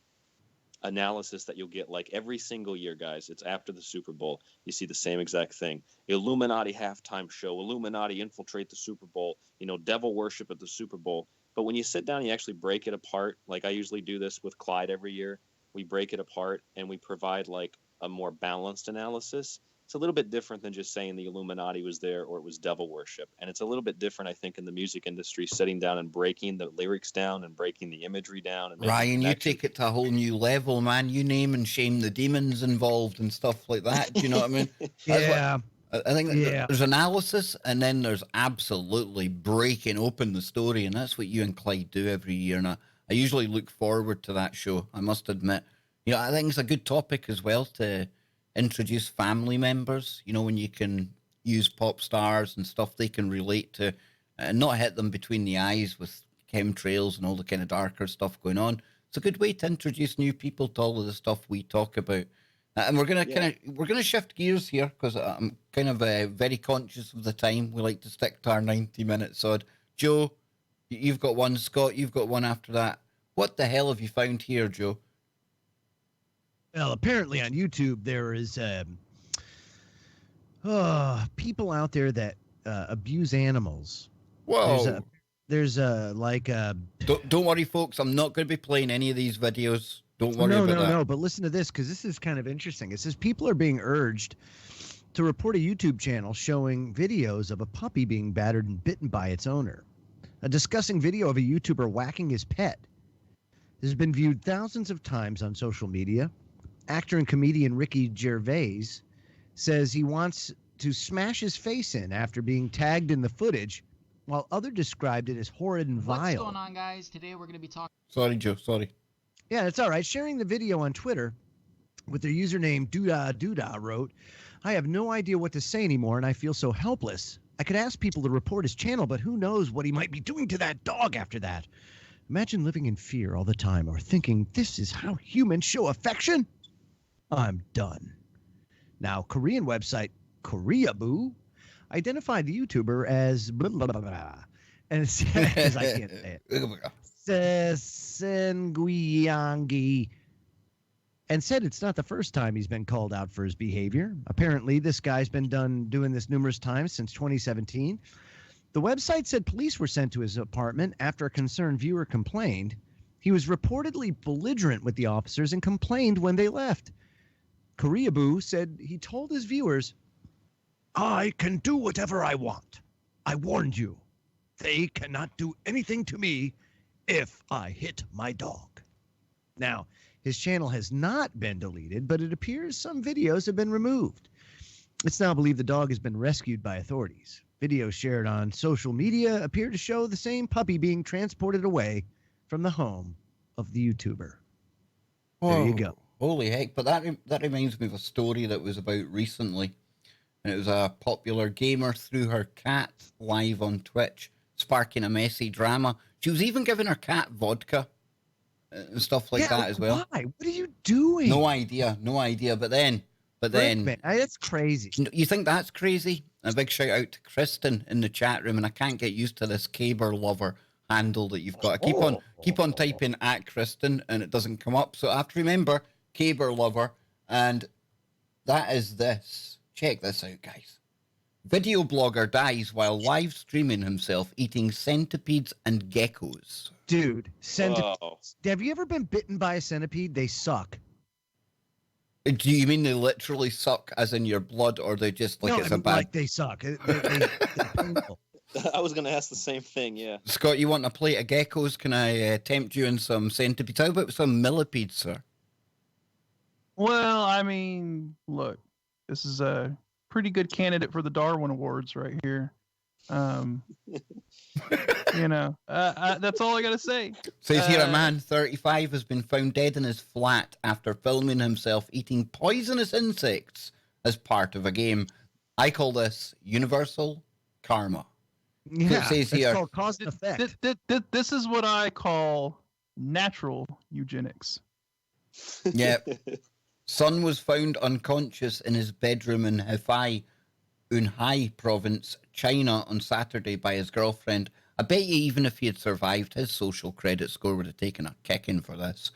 analysis that you'll get like every single year, guys. It's after the Super Bowl. You see the same exact thing. Illuminati halftime show, Illuminati infiltrate the Super Bowl, devil worship at the Super Bowl. But when you sit down and you actually break it apart, like I usually do this with Clyde every year, we break it apart and we provide like a more balanced analysis. It's a little bit different than just saying the Illuminati was there or it was devil worship. And it's a little bit different, I think, in the music industry, sitting down and breaking the lyrics down and breaking the imagery down. And Ryan, you take it to a whole new level, man. You name and shame the demons involved and stuff like that. Do you know what I mean? Yeah. I think there's analysis, and then there's absolutely breaking open the story, and that's what you and Clyde do every year. And I usually look forward to that show, I must admit. I think it's a good topic as well to introduce family members, when you can use pop stars and stuff they can relate to, and not hit them between the eyes with chemtrails and all the kind of darker stuff going on. It's a good way to introduce new people to all of the stuff we talk about. And we're gonna shift gears here because I'm kind of very conscious of the time. We like to stick to our 90 minutes odd. Joe, you've got one. Scott, you've got one after that. What the hell have you found here, Joe? Well, apparently on YouTube there is people out there that abuse animals. Whoa. There's like Don't worry, folks. I'm not going to be playing any of these videos. Don't worry about that. No, but listen to this, because this is kind of interesting. It says people are being urged to report a YouTube channel showing videos of a puppy being battered and bitten by its owner. A disgusting video of a YouTuber whacking his pet. This has been viewed thousands of times on social media. Actor and comedian Ricky Gervais says he wants to smash his face in after being tagged in the footage, while others described it as horrid and vile. What's going on, guys? Today we're going to be talking... Sorry, Joe. Sorry. Yeah, it's all right. Sharing the video on Twitter with their username Doodah wrote, "I have no idea what to say anymore, and I feel so helpless. I could ask people to report his channel, but who knows what he might be doing to that dog after that. Imagine living in fear all the time or thinking this is how humans show affection. I'm done." Now, Korean website Koreaboo identified the YouTuber as blah, blah, blah, blah, and it says, I can't say it, Sengguyangi, and said it's not the first time he's been called out for his behavior. Apparently, this guy's been doing this numerous times since 2017. The website said police were sent to his apartment after a concerned viewer complained. He was reportedly belligerent with the officers and complained when they left. Koreaboo said he told his viewers, "I can do whatever I want. I warned you. They cannot do anything to me if I hit my dog." Now, his channel has not been deleted, but it appears some videos have been removed. It's now believed the dog has been rescued by authorities. Videos shared on social media appear to show the same puppy being transported away from the home of the YouTuber. There you go. Holy heck. But that reminds me of a story that was about recently. And it was a popular gamer threw her cat live on Twitch, sparking a messy drama. She was even giving her cat vodka and stuff like that as well. Why? What are you doing? No idea. But then, Man, that's crazy. You think that's crazy? A big shout out to Kristen in the chat room, and I can't get used to this Caber Lover handle that you've got. I keep on typing at Kristen, and it doesn't come up. So I have to remember Caber Lover, and that is this. Check this out, guys. Video blogger dies while live streaming himself eating centipedes and geckos. Dude, centipedes. Oh. Have you ever been bitten by a centipede? They suck. Do you mean they literally suck as in your blood, or they just like it's a bad... like they suck. They're painful. I was going to ask the same thing, yeah. Scott, you want a plate of geckos? Can I tempt you in some centipedes? How about some millipedes, sir? Well, I mean, look, this is a pretty good candidate for the Darwin Awards right here. You know, that's all I got to say. Says here a man, 35, has been found dead in his flat after filming himself eating poisonous insects as part of a game. I call this universal karma. Yeah, so it says here, called cause and effect. This is what I call natural eugenics. Yep. Son was found unconscious in his bedroom in Hefei, Unhai province, China on Saturday by his girlfriend. I bet you even if he had survived, his social credit score would have taken a kicking for this.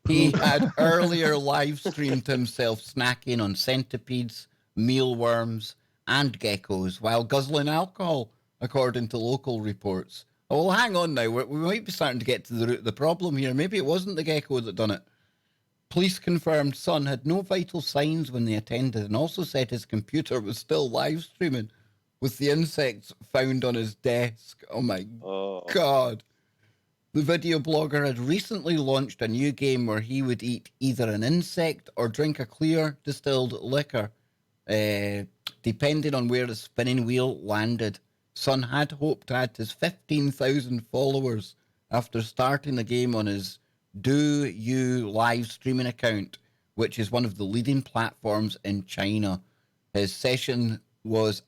He had earlier live streamed himself snacking on centipedes, mealworms, and geckos while guzzling alcohol, according to local reports. Oh, well, hang on now. We might be starting to get to the root of the problem here. Maybe it wasn't the gecko that done it. Police confirmed Son had no vital signs when they attended and also said his computer was still live streaming with the insects found on his desk. Oh my God. The video blogger had recently launched a new game where he would eat either an insect or drink a clear distilled liquor, depending on where the spinning wheel landed. Son had hoped to add his 15,000 followers after starting the game on his Do You live streaming account, which is one of the leading platforms in China. His session was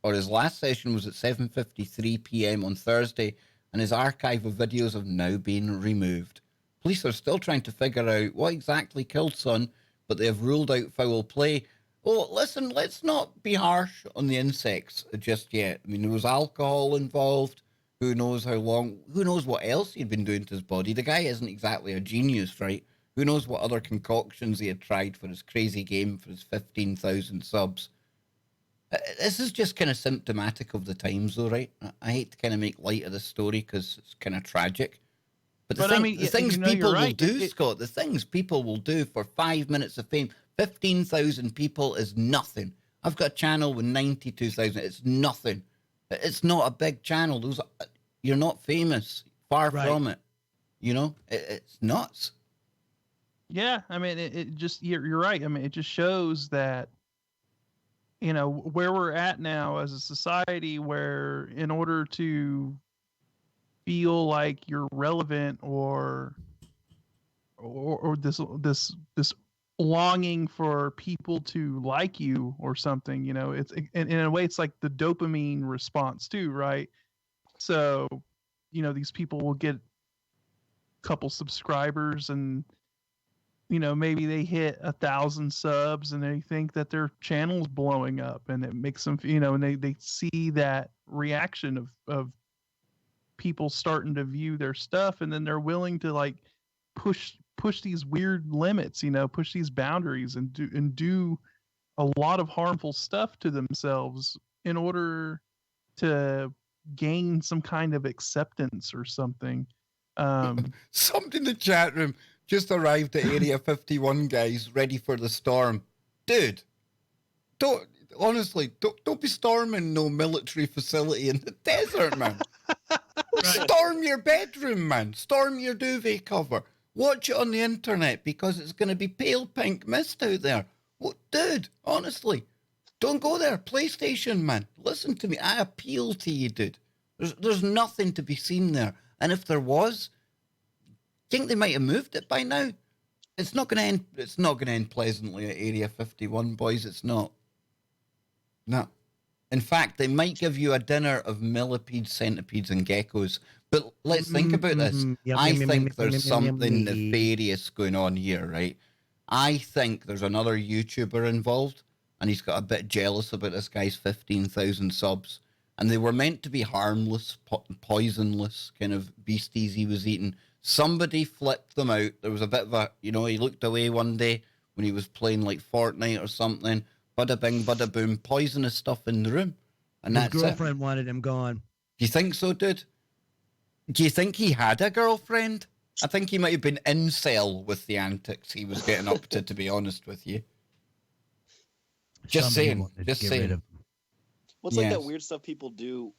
his last session was at 7:53 p.m. on Thursday, and his archive of videos have now been removed. Police are still trying to figure out what exactly killed Son, but they have ruled out foul play. Oh, listen, let's not be harsh on the insects just yet. I mean, there was alcohol involved. Who knows how long, who knows what else he'd been doing to his body. The guy isn't exactly a genius, right? Who knows what other concoctions he had tried for his crazy game, for his 15,000 subs. This is just kind of symptomatic of the times, though, right? I hate to kind of make light of this story because it's kind of tragic. But the things people will do, Scott, the things people will do for 5 minutes of fame, 15,000 people is nothing. I've got a channel with 92,000. It's nothing. It's not a big channel. You're not famous. Far from it. You know, it's nuts. Yeah, I mean, it just, you're right. I mean, it just shows that, you know, where we're at now as a society, where in order to feel like you're relevant or this longing for people to like you or something, you know, it's in a way, it's like the dopamine response too, right? So, you know, these people will get a couple subscribers and, you know, maybe they hit 1,000 subs and they think that their channel's blowing up, and it makes them, you know, and they see that reaction of people starting to view their stuff, and then they're willing to like push these weird limits, you know, push these boundaries and do a lot of harmful stuff to themselves in order to gain some kind of acceptance or something. Somebody in the chat room just arrived at Area 51, guys, ready for the storm. Dude, don't be storming no military facility in the desert, man. Storm your bedroom, man. Storm your duvet cover. Watch it on the internet because it's going to be pale pink mist out there. What, dude, honestly, don't go there. PlayStation, man. Listen to me. I appeal to you, dude. There's nothing to be seen there. And if there was, think they might have moved it by now. It's not going to end. It's not going to end pleasantly at Area 51, boys. It's not. No. In fact, they might give you a dinner of millipedes, centipedes, and geckos. But let's think about this. I think there's something nefarious going on here, right? I think there's another YouTuber involved, and he's got a bit jealous about this guy's 15,000 subs. And they were meant to be harmless, poisonless kind of beasties he was eating. Somebody flipped them out. There was a bit of a, he looked away one day when he was playing like Fortnite or something. Bada bing, bada boom, poisonous stuff in the room. And His that's girlfriend wanted him gone. Do you think so, dude? Do you think he had a girlfriend? I think he might have been incel with the antics he was getting up to be honest with you. Just saying. Just saying. Well, it's like that weird stuff people do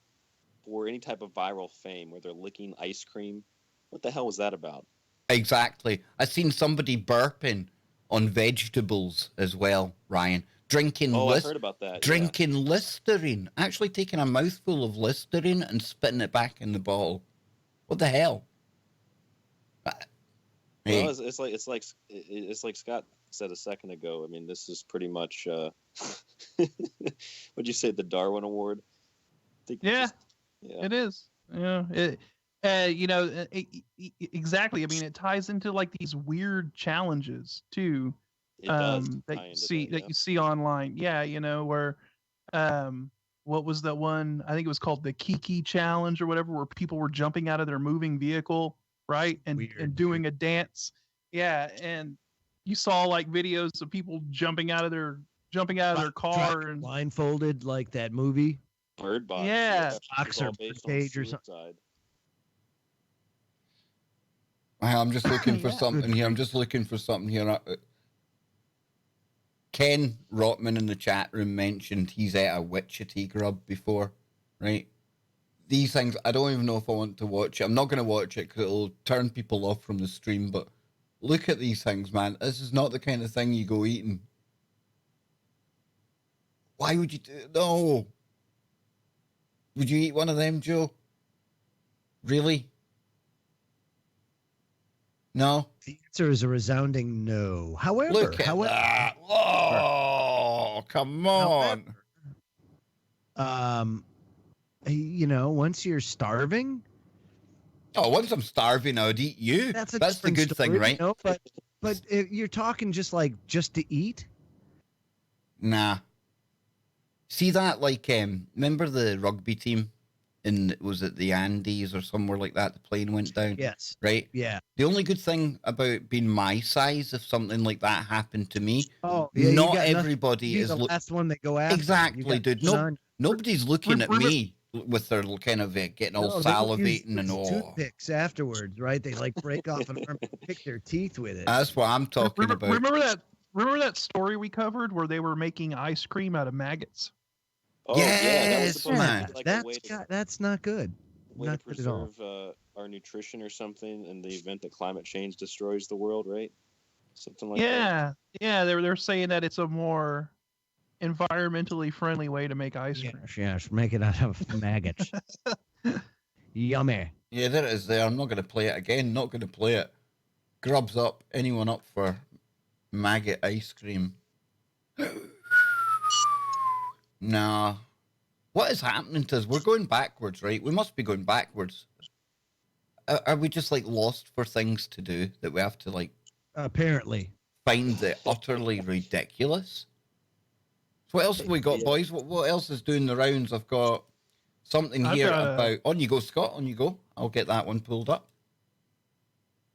for any type of viral fame where they're licking ice cream. What the hell was that about? Exactly. I seen somebody burping on vegetables as well, Ryan. Drinking I heard about that. Drinking Listerine. Actually taking a mouthful of Listerine and spitting it back in the bottle. What the hell? Well, it's like Scott said a second ago. I mean, this is pretty much what'd you say, the Darwin Award? Yeah, it is. Yeah, exactly. I mean, it ties into like these weird challenges too. That you see online. Yeah, where what was that one? I think it was called the Kiki challenge or whatever, where people were jumping out of their moving vehicle, right? And doing a dance. Yeah, and you saw like videos of people jumping out of their car and blindfolded, like that movie. Bird Box. Yeah. Boxer cage or something. I'm just looking for something here. Ken Rotman in the chat room mentioned he's at a Wichita grub before, right? These things, I don't even know if I want to watch it. I'm not going to watch it because it'll turn people off from the stream, but look at these things, man. This is not the kind of thing you go eating. Why would you do it? No. Would you eat one of them, Joe? Really? No? The answer is a resounding no. However, look at that. Oh, come on. Once you're starving. Oh, once I'm starving, I would eat you. That's the good thing, right? But if you're talking just to eat. Nah. See that, remember the rugby team was it the Andes or somewhere like that? The plane went down. Yes. Right? Yeah. The only good thing about being my size, if something like that happened to me, not everybody is the last one they go after. Exactly, dude. Nobody's looking at me with their kind of getting all salivating and all. Toothpicks afterwards, right? They break off an arm and pick their teeth with it. That's what I'm talking about. Remember that story we covered where they were making ice cream out of maggots? Oh, yes, man. That's not good. Way not to good at all. preserve our nutrition or something in the event that climate change destroys the world, right? Something like that. Yeah. They're saying that it's a more environmentally friendly way to make ice cream. Yes, make it out of maggots. Yummy. Yeah, there it is there. I'm not going to play it again. Not going to play it. Grubs up. Anyone up for maggot ice cream? Nah. What is happening to us? We're going backwards, right? We must be going backwards. Are we just lost for things to do that we have to apparently find the utterly ridiculous? So what else have we got, boys? What else is doing the rounds? I've got something here about. On you go, Scott. On you go. I'll get that one pulled up.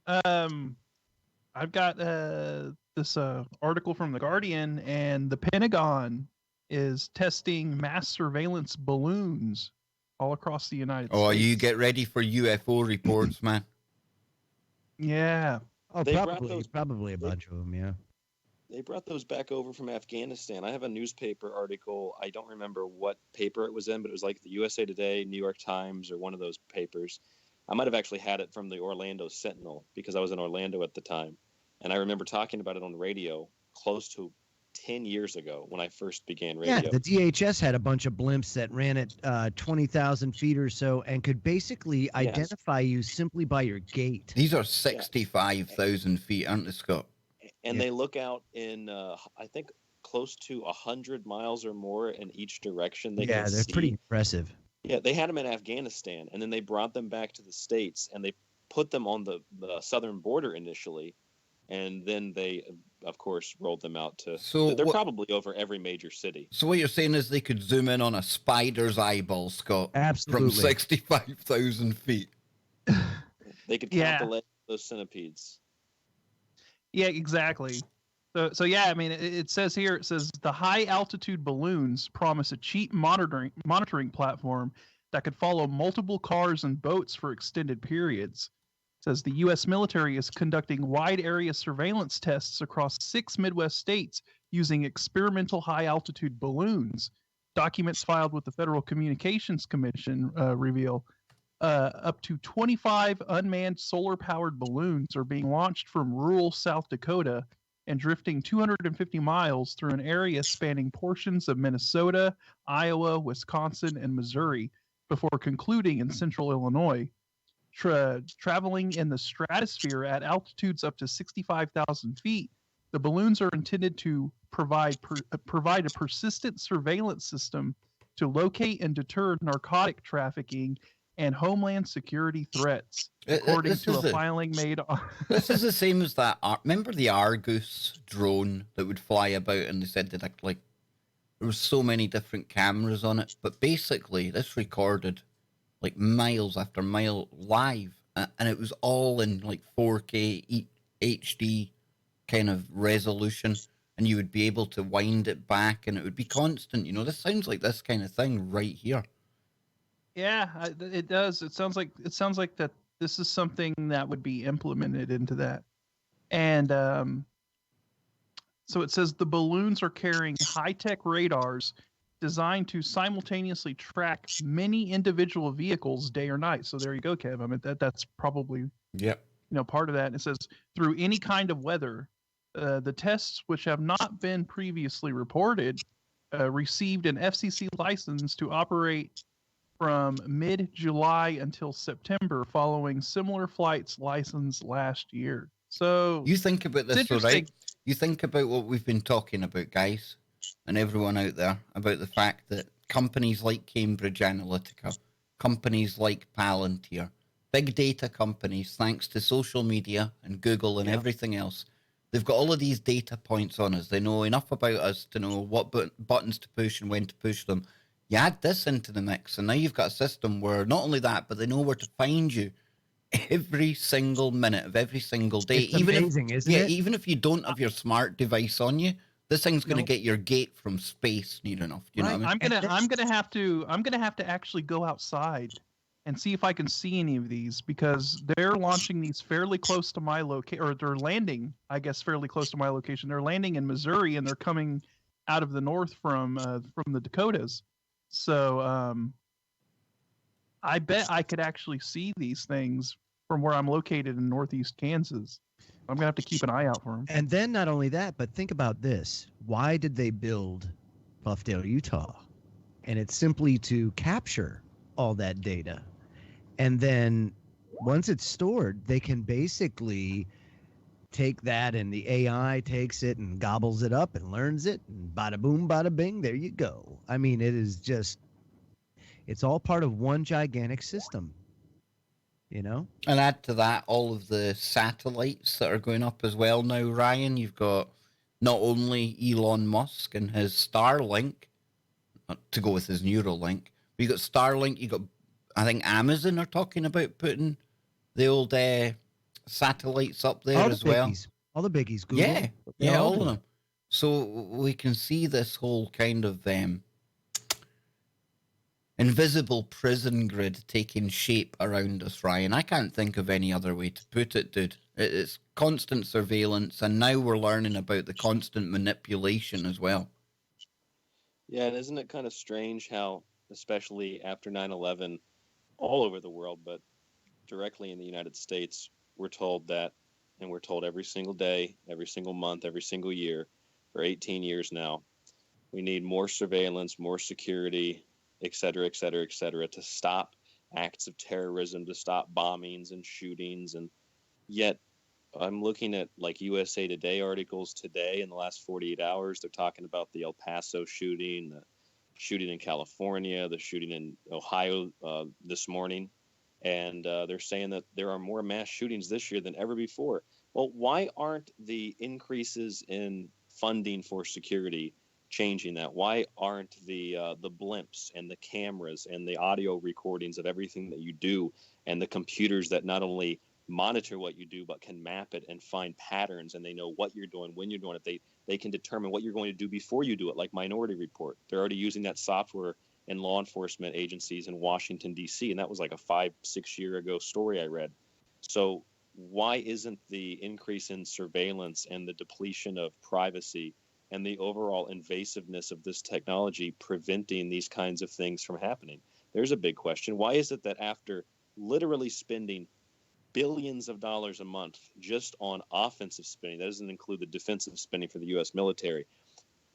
I've got this article from The Guardian, and the Pentagon is testing mass surveillance balloons all across the United States. Oh, you get ready for UFO reports, man. Yeah. Oh, They brought probably those. probably a bunch of them. Yeah. They brought those back over from Afghanistan. I have a newspaper article. I don't remember what paper it was in, but it was like the USA Today, New York Times, or one of those papers. I might have actually had it from the Orlando Sentinel because I was in Orlando at the time. And I remember talking about it on the radio close to 10 years ago when I first began Yeah, radio. the DHS had a bunch of blimps that ran at 20,000 feet or so and could basically identify you simply by your gait. These are 65,000 feet, aren't they, Scott? And they look out in, I think, close to 100 miles or more in each direction. They're pretty impressive. Yeah, they had them in Afghanistan, and then they brought them back to the States, and they put them on the southern border initially, and then they, of course, rolled them out to... So they're probably over every major city. So what you're saying is they could zoom in on a spider's eyeball, Scott? Absolutely. From 65,000 feet. They could count the legs of those centipedes. Yeah, exactly. So yeah, I mean, it says here, it says the high altitude balloons promise a cheap monitoring platform that could follow multiple cars and boats for extended periods. It says the U.S. military is conducting wide area surveillance tests across 6 Midwest states using experimental high altitude balloons. Documents filed with the Federal Communications Commission reveal up to 25 unmanned solar-powered balloons are being launched from rural South Dakota and drifting 250 miles through an area spanning portions of Minnesota, Iowa, Wisconsin, and Missouri before concluding in central Illinois. Traveling in the stratosphere at altitudes up to 65,000 feet, the balloons are intended to provide a persistent surveillance system to locate and deter narcotic trafficking and homeland security threats, according to a filing made on... This is the same as that... Remember the Argus drone that would fly about, and they said that like there was so many different cameras on it, but basically this recorded like miles after mile live, and it was all in like 4K HD kind of resolution, and you would be able to wind it back, and it would be constant. You know, this sounds like this kind of thing right here. Yeah, it does. It sounds like that this is something that would be implemented into that. And so it says the balloons are carrying high-tech radars designed to simultaneously track many individual vehicles day or night. So there you go, Kev. I mean, that's probably part of that. And it says through any kind of weather. The tests, which have not been previously reported, received an FCC license to operate from mid-July until September, following similar flights licensed last year. So you think about this, though, right? You think about what we've been talking about, guys, and everyone out there, about the fact that companies like Cambridge Analytica, companies like Palantir, big data companies, thanks to social media and Google and everything else, they've got all of these data points on us. They know enough about us to know what buttons to push and when to push them. You add this into the mix, and now you've got a system where not only that, but they know where to find you every single minute of every single day. It's amazing, isn't it? Even if you don't have your smart device on you, this thing's going to get your gate from space near enough. Do you know what I mean? I'm gonna have to actually go outside and see if I can see any of these, because they're launching these fairly close to my location, or they're landing, I guess, fairly close to my location. They're landing in Missouri, and they're coming out of the north from the Dakotas. So I bet I could actually see these things from where I'm located in northeast Kansas. I'm going to have to keep an eye out for them. And then not only that, but think about this. Why did they build Bluffdale, Utah? And it's simply to capture all that data. And then once it's stored, they can basically take that, and the AI takes it and gobbles it up and learns it, and bada boom, bada bing, there you go. I mean, it is just, it's all part of one gigantic system, you know? And add to that all of the satellites that are going up as well now, Ryan. You've got not only Elon Musk and his Starlink, to go with his Neuralink, but you've got Starlink, you've got, I think Amazon are talking about putting the old satellites up there as well. All the biggies, Google. Yeah, all of them. So we can see this whole kind of invisible prison grid taking shape around us, Ryan. I can't think of any other way to put it, dude. It's constant surveillance, and now we're learning about the constant manipulation as well. Yeah, and isn't it kind of strange how, especially after 9/11, all over the world, but directly in the United States, we're told that, and we're told every single day, every single month, every single year, for 18 years now, we need more surveillance, more security, et cetera, et cetera, et cetera, to stop acts of terrorism, to stop bombings and shootings. And yet, I'm looking at like USA Today articles today in the last 48 hours. They're talking about the El Paso shooting, the shooting in California, the shooting in Ohio this morning. And they're saying that there are more mass shootings this year than ever before. Well, why aren't the increases in funding for security changing that? Why aren't the blimps and the cameras and the audio recordings of everything that you do, and the computers that not only monitor what you do but can map it and find patterns, and they know what you're doing, when you're doing it, they can determine what you're going to do before you do it, like Minority Report. They're already using that software in law enforcement agencies in Washington, D.C., and that was like a 5-6 year ago story I read. So why isn't the increase in surveillance and the depletion of privacy and the overall invasiveness of this technology preventing these kinds of things from happening? There's a big question. Why is it that after literally spending billions of dollars a month just on offensive spending, that doesn't include the defensive spending for the U.S. military,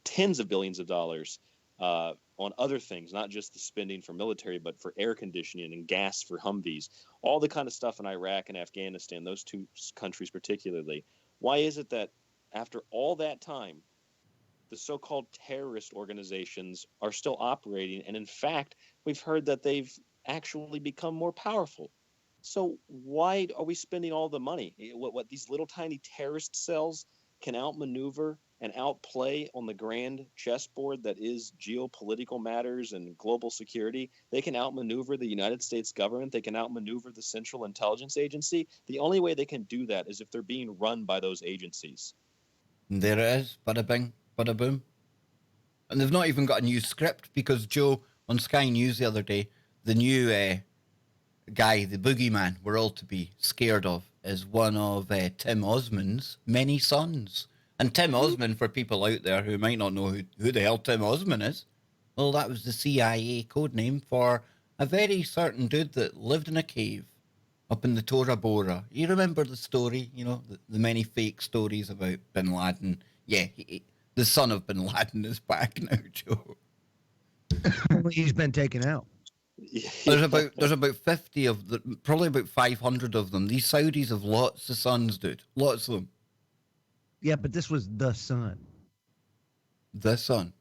tens of billions of dollars on other things, not just the spending for military, but for air conditioning and gas for Humvees, all the kind of stuff in Iraq and Afghanistan, those two countries particularly. Why is it that after all that time, the so-called terrorist organizations are still operating? And in fact, we've heard that they've actually become more powerful. So why are we spending all the money? What these little tiny terrorist cells can outmaneuver and outplay on the grand chessboard that is geopolitical matters and global security. They can outmaneuver the United States government. They can outmaneuver the Central Intelligence Agency. The only way they can do that is if they're being run by those agencies. There it is. Bada bing, bada boom. And they've not even got a new script, because Joe, on Sky News the other day, the new guy, the boogeyman we're all to be scared of, is one of Tim Osmond's many sons. And Tim Osmond, for people out there who might not know who the hell Tim Osmond is, well, that was the CIA code name for a very certain dude that lived in a cave up in the Tora Bora. You remember the story, you know, the many fake stories about Bin Laden? Yeah, the son of Bin Laden is back now, Joe. He's been taken out. There's about 50 of them, probably about 500 of them. These Saudis have lots of sons, dude. Lots of them. Yeah, but this was the son. The son.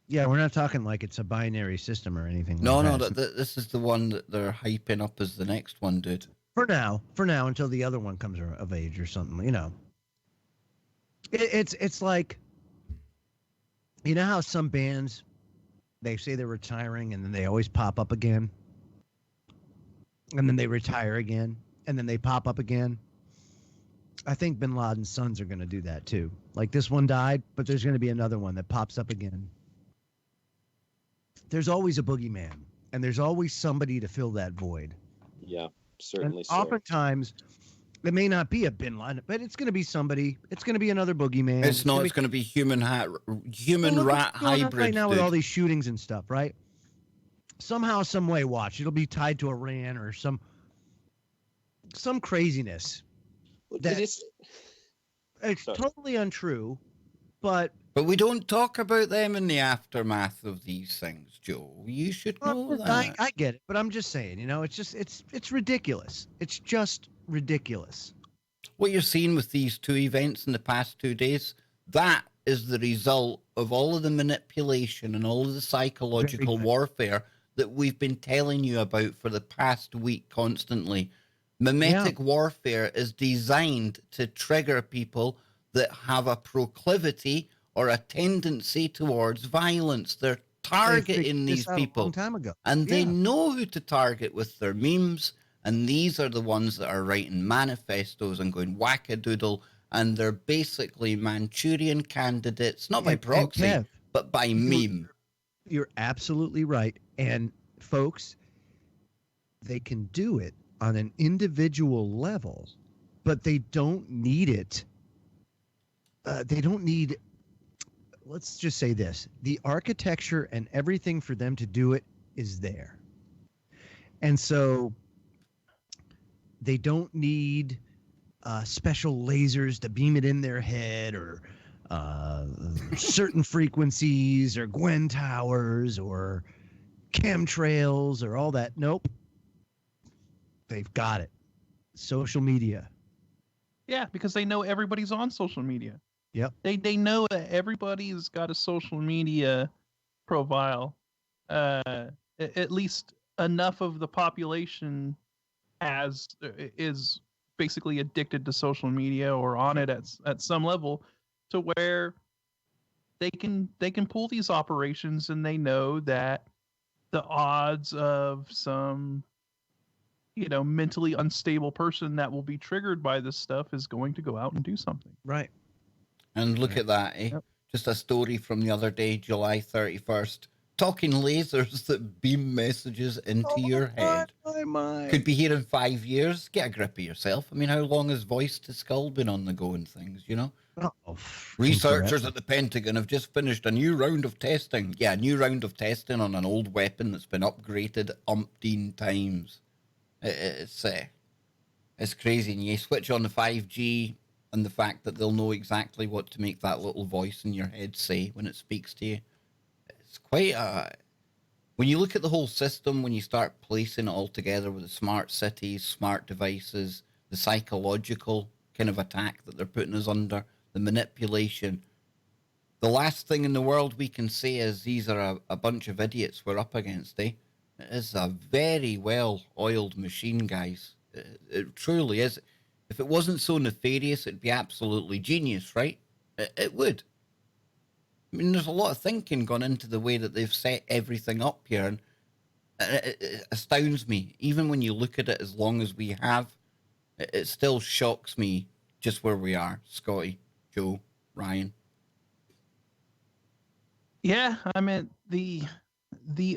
Yeah, we're not talking like it's a binary system or anything. No, like no, this is the one that they're hyping up as the next one, dude. For now, until the other one comes of age or something, you know. It's like, you know how some bands, they say they're retiring and then they always pop up again, and then they retire again, and then they pop up again. I think Bin Laden's sons are going to do that too. Like, this one died, but there's going to be another one that pops up again. There's always a boogeyman, and there's always somebody to fill that void. Yeah, certainly. And oftentimes, it may not be a Bin Laden, but it's going to be somebody. It's going to be another boogeyman. It's going to be human rat hybrid. Right now, with all these shootings and stuff, right? Somehow, some way, watch. It'll be tied to Iran or some craziness. It's totally untrue, but we don't talk about them in the aftermath of these things, Joe. You should know that. I get it, but I'm just saying, you know, it's ridiculous. It's just ridiculous. What you're seeing with these two events in the past 2 days, that is the result of all of the manipulation and all of the psychological warfare that we've been telling you about for the past week constantly. Mimetic warfare is designed to trigger people that have a proclivity or a tendency towards violence. They're targeting these people a long time ago. And they know who to target with their memes. And these are the ones that are writing manifestos and going wackadoodle. And they're basically Manchurian candidates, not by proxy, but by meme. You're absolutely right. And folks, they can do it on an individual level but they don't need it. They don't need, let's just say this, the architecture and everything for them to do it is there. And so they don't need special lasers to beam it in their head, or certain frequencies, or Gwen towers, or chemtrails, or all that. Nope. They've got it. Social media. Yeah, because they know everybody's on social media. Yep. They know that everybody's got a social media profile. At least enough of the population is basically addicted to social media or on it at some level, to where they can pull these operations, and they know that the odds of some mentally unstable person that will be triggered by this stuff is going to go out and do something. Right. And look at that, eh? Yep. Just a story from the other day, July 31st. Talking lasers that beam messages into your head. My. Could be here in 5 years. Get a grip of yourself. I mean, how long has voice to skull been on the go and things, you know? Oh, Researchers at the Pentagon have just finished a new round of testing. Yeah, a new round of testing on an old weapon that's been upgraded umpteen times. It's crazy. And you switch on the 5G, and the fact that they'll know exactly what to make that little voice in your head say when it speaks to you. It's quite when you look at the whole system, when you start placing it all together with the smart cities, smart devices, the psychological kind of attack that they're putting us under, the manipulation, the last thing in the world we can say is these are a bunch of idiots we're up against, eh? It is a very well-oiled machine, guys. It truly is. If it wasn't so nefarious, it'd be absolutely genius, right? It would. I mean, there's a lot of thinking gone into the way that they've set everything up here, and it astounds me. Even when you look at it as long as we have, it still shocks me just where we are. Scotty, Joe, Ryan. Yeah, I mean, the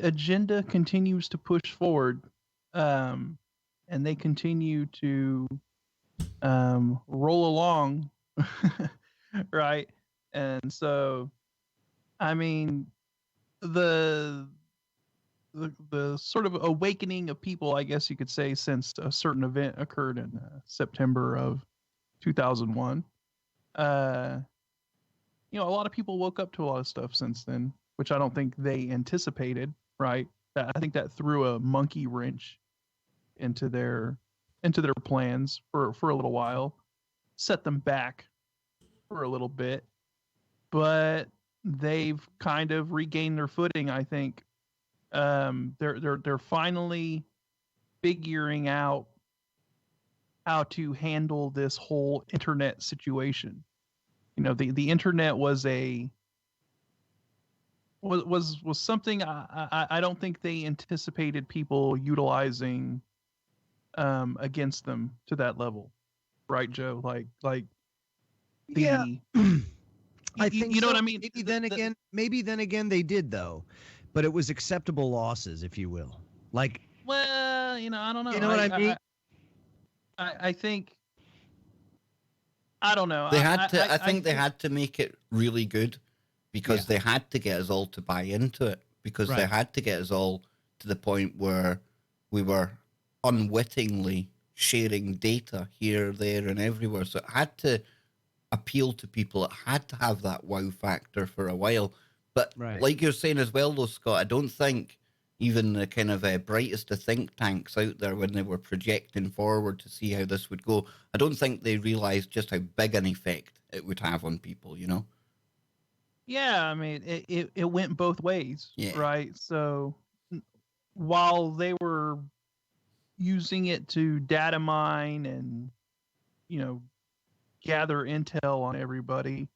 agenda continues to push forward, and they continue to roll along, right? And so, I mean, the sort of awakening of people, I guess you could say, since a certain event occurred in September of 2001. A lot of people woke up to a lot of stuff since then, which I don't think they anticipated, right? I think that threw a monkey wrench into their plans for a little while, set them back for a little bit, but they've kind of regained their footing. I think they're finally figuring out how to handle this whole internet situation. The internet was something I don't think they anticipated people utilizing against them to that level, right, Joe? Like the Yeah. I think you know so. what I mean. Maybe then again they did, though, but it was acceptable losses, if you will. Like, well, I don't know. You know what I mean? I think. I don't know. They had to. I think they had to make it really good, because they had to get us all to buy into it, because they had to get us all to the point where we were unwittingly sharing data here, there, and everywhere. So it had to appeal to people. It had to have that wow factor for a while. But like you're saying as well, though, Scott, I don't think even the kind of brightest of think tanks out there, when they were projecting forward to see how this would go, I don't think they realized just how big an effect it would have on people, Yeah, I mean, it went both ways, right? So while they were using it to data mine and, gather intel on everybody,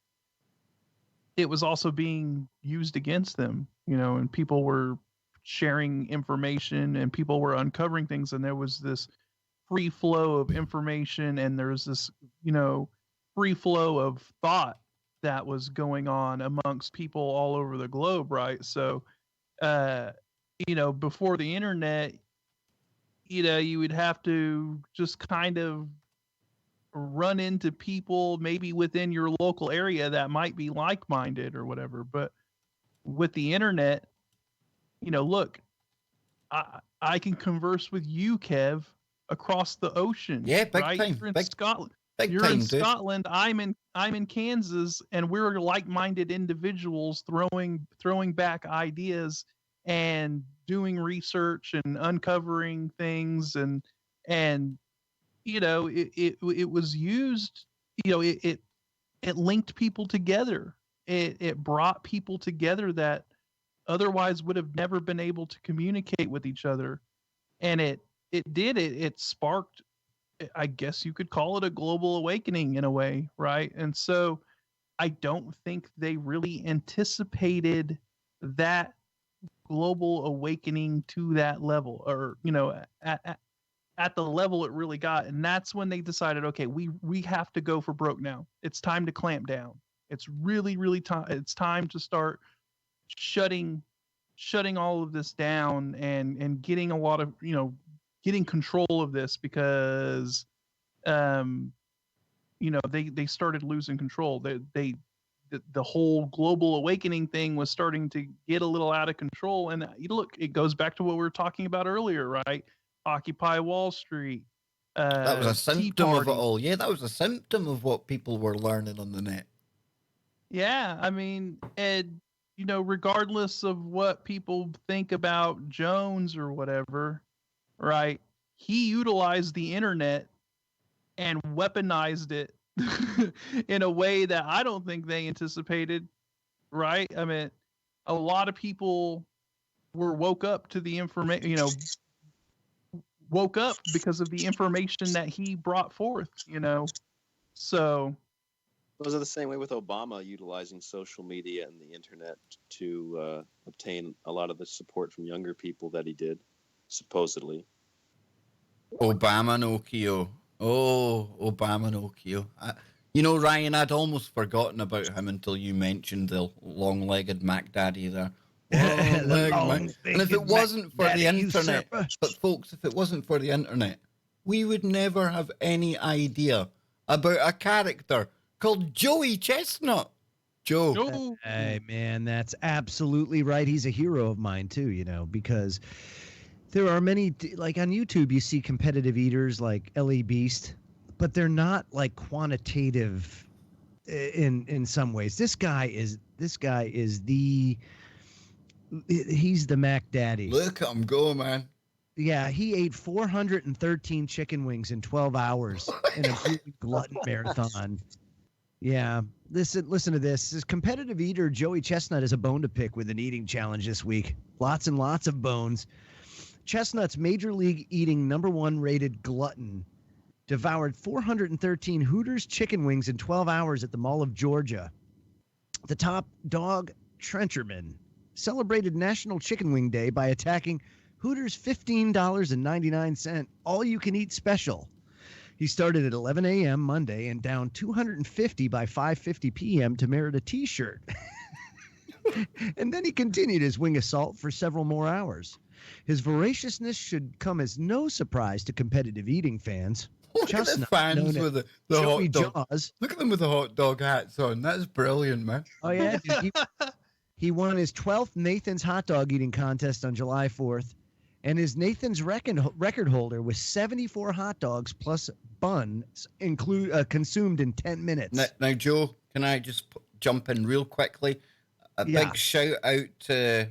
it was also being used against them, and people were sharing information and people were uncovering things, and there was this free flow of information, and there was this, free flow of thought that was going on amongst people all over the globe, right? So, before the internet, you would have to just kind of run into people maybe within your local area that might be like-minded or whatever. But with the internet, look, I can converse with you, Kev, across the ocean. Yeah, big right? time. You're in Big, Scotland. big You're time, in dude. Scotland. I'm in Kansas, and we're like-minded individuals throwing back ideas and doing research and uncovering things, and it was used. It linked people together. It brought people together that otherwise would have never been able to communicate with each other. And it sparked, I guess you could call it a global awakening in a way, right? And so I don't think they really anticipated that global awakening to that level, or at the level it really got. And that's when they decided, okay, we have to go for broke now. It's time to clamp down. It's really time. It's time to start shutting all of this down, and getting a lot of getting control of this, because they started losing control. The whole global awakening thing was starting to get a little out of control. And look, it goes back to what we were talking about earlier, right? Occupy Wall Street. That was a symptom of it Party. all. Yeah, that was a symptom of what people were learning on the net. Yeah, I mean, and regardless of what people think about Jones or whatever, right? He utilized the internet and weaponized it in a way that I don't think they anticipated, right? I mean, a lot of people were woke up to the information, woke up because of the information that he brought forth, So Was it the same way with Obama utilizing social media and the internet to obtain a lot of the support from younger people that he did, supposedly? Obama Nokia. Oh, Obama Nokia. Ryan, I'd almost forgotten about him until you mentioned the long-legged Mac Daddy there. And if it wasn't for the internet, but folks, if it wasn't for the internet, we would never have any idea about a character called Joey Chestnut. Joe. Hey, man, that's absolutely right. He's a hero of mine, too, because there are many, like on YouTube, you see competitive eaters like Ellie Beast, but they're not like quantitative in some ways. This guy is he's the Mac Daddy. Look at him go, man. Yeah, he ate 413 chicken wings in 12 hours in a glutton marathon. Yeah, listen to this. This competitive eater Joey Chestnut has a bone to pick with an eating challenge this week. Lots and lots of bones. Chestnut's major league eating #1 rated glutton devoured 413 Hooters chicken wings in 12 hours at the Mall of Georgia. The top dog, Trencherman, celebrated National Chicken Wing Day by attacking Hooters' $15.99 all-you-can-eat special. He started at 11 a.m. Monday and downed 250 by 5:50 p.m. to merit a T-shirt. And then he continued his wing assault for several more hours. His voraciousness should come as no surprise to competitive eating fans. Look at the fans with the hot dog. Jaws. Look at them with the hot dog hats on. That's brilliant, man. Oh, yeah. He won his 12th Nathan's hot dog eating contest on July 4th. And his Nathan's record holder was 74 hot dogs plus buns consumed in 10 minutes. Now, Joe, can I just jump in real quickly? A big shout out to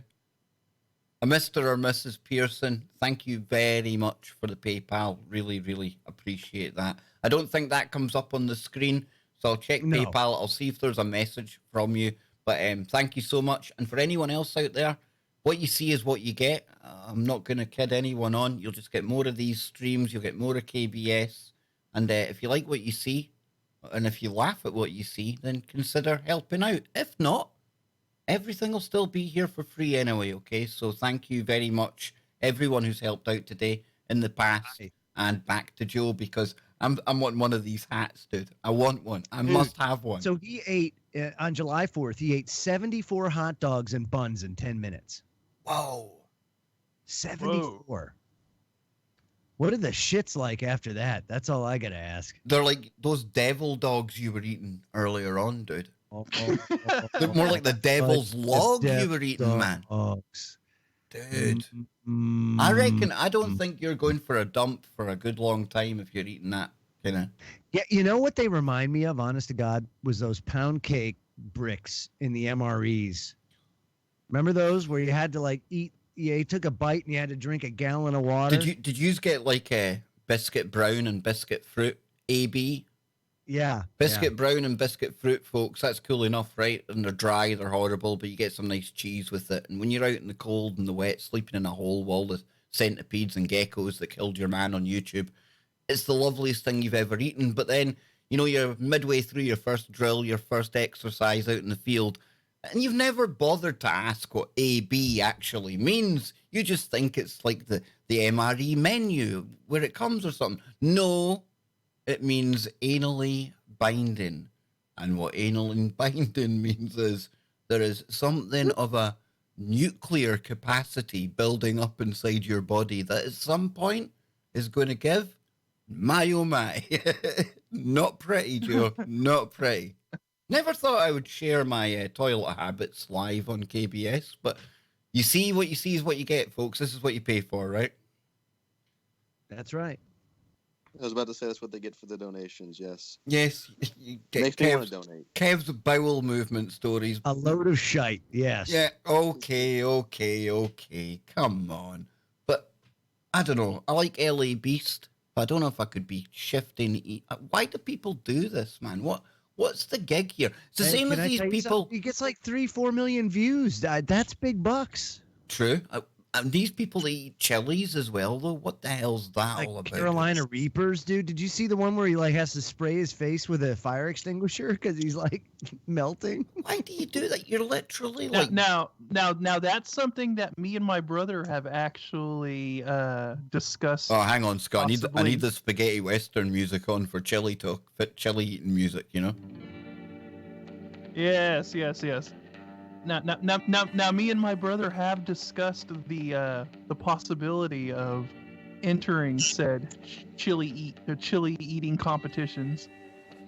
a Mr. or Mrs. Pearson. Thank you very much for the PayPal. Really, really appreciate that. I don't think that comes up on the screen, so I'll check PayPal. I'll see if there's a message from you. But thank you so much. And for anyone else out there, what you see is what you get. I'm not going to kid anyone on. You'll just get more of these streams. You'll get more of KBS. And if you like what you see, and if you laugh at what you see, then consider helping out. If not, everything will still be here for free anyway, okay? So thank you very much, everyone who's helped out today in the past. And back to Joe, because I'm wanting one of these hats, dude. I want one. I must have one. So he ate, on July 4th, he ate 74 hot dogs and buns in 10 minutes. Whoa. 74. What are the shits like after that? That's all I gotta ask. They're like those devil dogs you were eating earlier on, dude. Oh, They're more like the devil's log you were eating, man. dogs. Dude. Mm, I reckon, I don't mm. think you're going for a dump for a good long time if you're eating that, you know. Yeah, you know what they remind me of, honest to God, was those pound cake bricks in the MREs. Remember those where you had to like eat? Yeah, you took a bite and you had to drink a gallon of water. Did you get like a biscuit brown and biscuit fruit AB? Yeah, Biscuit brown and biscuit fruit, folks. That's cool enough, right? And they're dry, they're horrible, but you get some nice cheese with it. And when you're out in the cold and the wet, sleeping in a hole with all the centipedes and geckos that killed your man on YouTube, it's the loveliest thing you've ever eaten. But then, you know, you're midway through your first drill, your first exercise out in the field, and you've never bothered to ask what AB actually means. You just think it's like the MRE menu where it comes or something. No, it means anally binding. And what anally binding means is there is something of a nuclear capacity building up inside your body that at some point is going to give my oh my. Not pretty, Joe. Not pretty. Never thought I would share my toilet habits live on KBS, but you see what you see is what you get, folks. This is what you pay for, right? that's right. I was about to say that's what they get for the donations. Yes. Yes, you get Makes me want to donate. Kev's bowel movement stories. A load of shite. Yes. Yeah, okay. Come on. But I don't know. I like LA Beast, but I don't know if I could be shifting. Why do people do this, man? What's the gig here? It's the same Can as I these tell you people. something? He gets like 3-4 million views. That's big bucks. True. And these people eat chilies as well, though. What the hell's that Like all about? Carolina Reapers, dude. Did you see the one where he like has to spray his face with a fire extinguisher because he's like melting? Why do you do that? You're literally Now, like. now that's something that me and my brother have actually discussed. Oh, hang on, Scott. I possibly. need the spaghetti western music on for chili talk, fit chili eating music. You know. Yes. Now, me and my brother have discussed the possibility of entering said chili eating competitions.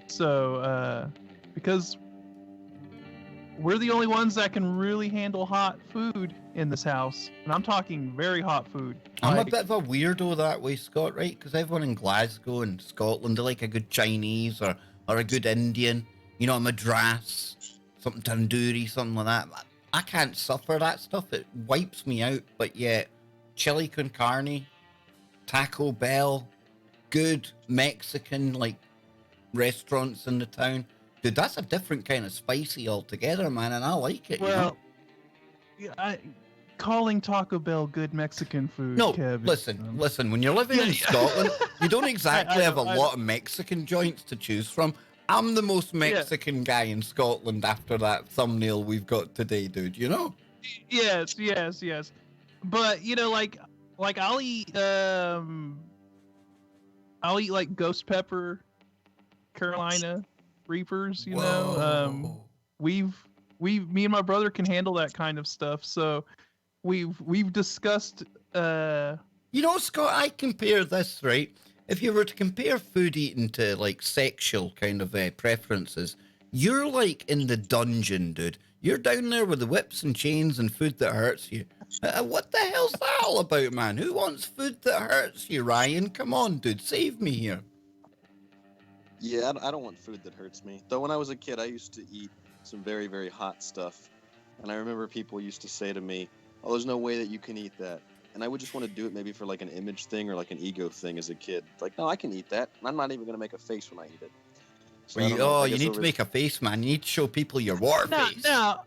So, because we're the only ones that can really handle hot food in this house, and I'm talking very hot food. I'm a Like, bit of a weirdo that way, Scott, right? Because everyone in Glasgow and Scotland, they like a good Chinese or a good Indian, you know, a madras, something tandoori, something like that. I can't suffer that stuff. It wipes me out. But yet, chili con carne, Taco Bell, good Mexican, like, restaurants in the town. Dude, that's a different kind of spicy altogether, man, and I like it, well, yeah, calling Taco Bell good Mexican food. No, Kev, listen. When you're living in Scotland, you don't exactly have a lot of Mexican joints to choose from. I'm the most Mexican guy in Scotland after that thumbnail we've got today, dude. You know? Yes. But you know, like I'll eat like ghost pepper, Carolina Reapers. You know, me and my brother can handle that kind of stuff. So we've discussed. You know, Scott, I compare this, right? If you were to compare food eating to like sexual kind of preferences, you're like in the dungeon, dude. You're down there with the whips and chains and food that hurts you. What the hell's that all about, man? Who wants food that hurts you, Ryan? Come on, dude, save me here. Yeah, I don't want food that hurts me. Though when I was a kid, I used to eat some very, very hot stuff. And I remember people used to say to me, oh, there's no way that you can eat that. And I would just want to do it maybe for like an image thing or like an ego thing as a kid. Like, no, I can eat that. And I'm not even going to make a face when I eat it. So You need to make a face, man. You need to show people your war face. No,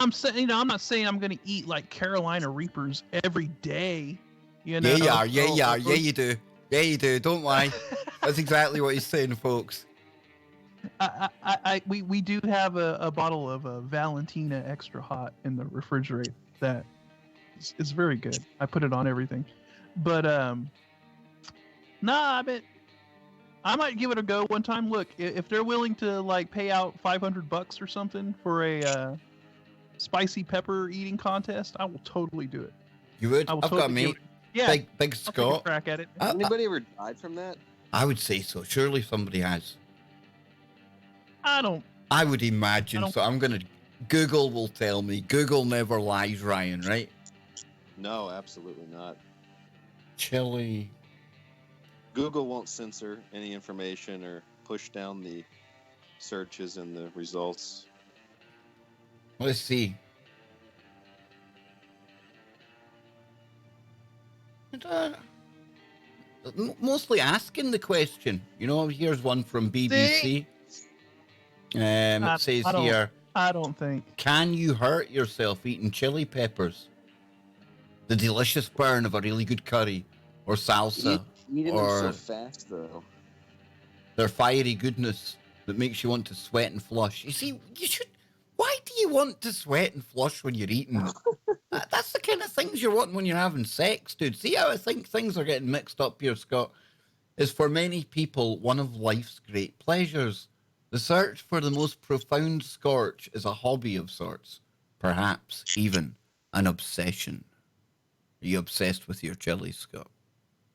I'm saying, you know, I'm not saying I'm gonna eat like Carolina Reapers every day. You know? Yeah, you do. Yeah, you do. Don't lie. That's exactly what he's saying, folks. We do have a bottle of Valentina Extra Hot in the refrigerator that is very good. I put it on everything, but I bet I might give it a go one time. Look, if they're willing to like pay out $500 or something for a spicy pepper eating contest, I will totally do it. You would? I've got a mate. Yeah, Big I'll take a Scott. crack at it. Anybody ever died from that? I would say so. Surely somebody has. I would imagine. So I'm going to... Google will tell me. Google never lies, Ryan, right? No, absolutely not. Chili. Google won't censor any information or push down the searches and the results. Let's see. Mostly asking the question. You know, here's one from BBC. It says here, I don't think. can you hurt yourself eating chili peppers? The delicious burn of a really good curry or salsa. Eating or them so fast, though. Their fiery goodness that makes you want to sweat and flush. You see, you should... Why do you want to sweat and flush when you're eating? That's the kind of things you're wanting when you're having sex, dude. See how I think things are getting mixed up here, Scott? Is for many people one of life's great pleasures. The search for the most profound scorch is a hobby of sorts. Perhaps even an obsession. Are you obsessed with your chili, Scott?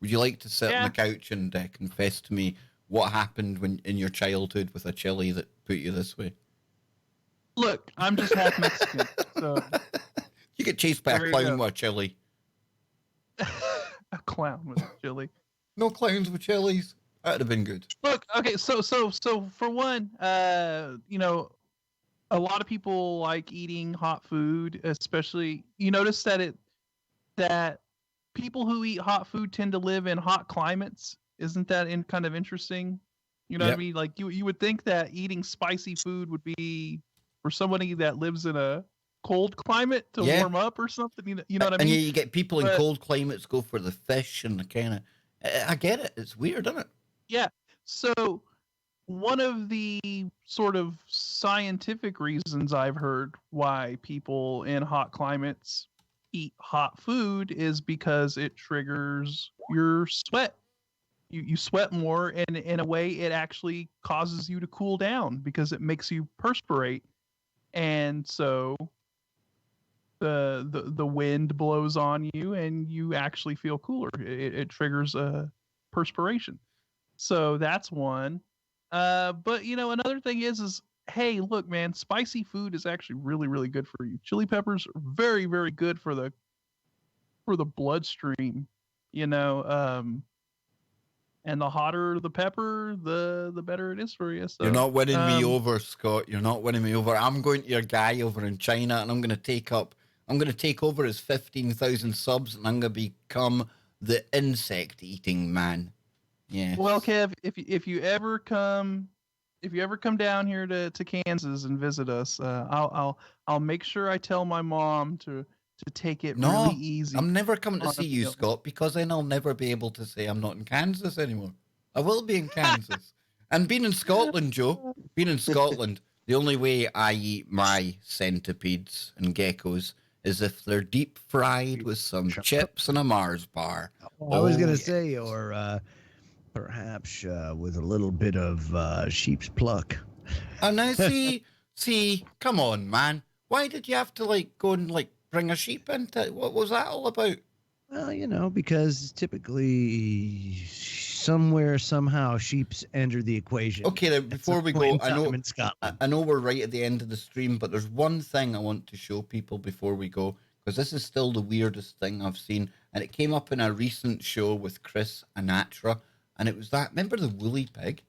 Would you like to sit on the couch and confess to me what happened when in your childhood with a chili that put you this way? Look, I'm just half Mexican, so... You get chased by a clown with a chili. A clown with a chili. No clowns with chilies. That'd have been good. Look, okay, so for one, you know, a lot of people like eating hot food, especially you notice that people who eat hot food tend to live in hot climates. Isn't that kind of interesting? You know what I mean? Like you would think that eating spicy food would be for somebody that lives in a cold climate to warm up or something. You know what I mean? And you get people in cold climates go for the fish and the kind of... I get it. It's weird, isn't it? Yeah. So one of the sort of scientific reasons I've heard why people in hot climates eat hot food is because it triggers your sweat. You sweat more, and in a way it actually causes you to cool down because it makes you perspirate. And so the wind blows on you and you actually feel cooler. It triggers a perspiration. So that's one. But you know, another thing is hey, look, man, spicy food is actually really, really good for you. Chili peppers are very, very good for the bloodstream, you know. And the hotter the pepper, the better it is for you. So, you're not winning me over, Scott. You're not winning me over. I'm going to your guy over in China, and I'm going to take over his 15,000 subs, and I'm going to become the insect-eating man. Yeah. Well, Kev, if you ever come down here to Kansas and visit us, I'll make sure I tell my mom to take it really easy. I'm never coming to see you, Scott, because then I'll never be able to say I'm not in Kansas anymore. I will be in Kansas. And being in Scotland, Joe, the only way I eat my centipedes and geckos is if they're deep fried with some chips and a Mars bar. I was going to say, or perhaps with a little bit of sheep's pluck. And now see, come on, man. Why did you have to go and bring a sheep into it? What was that all about? Well, you know, because typically somewhere, somehow, sheep's entered the equation. Okay, then before we go, I know we're right at the end of the stream, but there's one thing I want to show people before we go, because this is still the weirdest thing I've seen, and it came up in a recent show with Chris Anatra, and it was that, remember the woolly pig?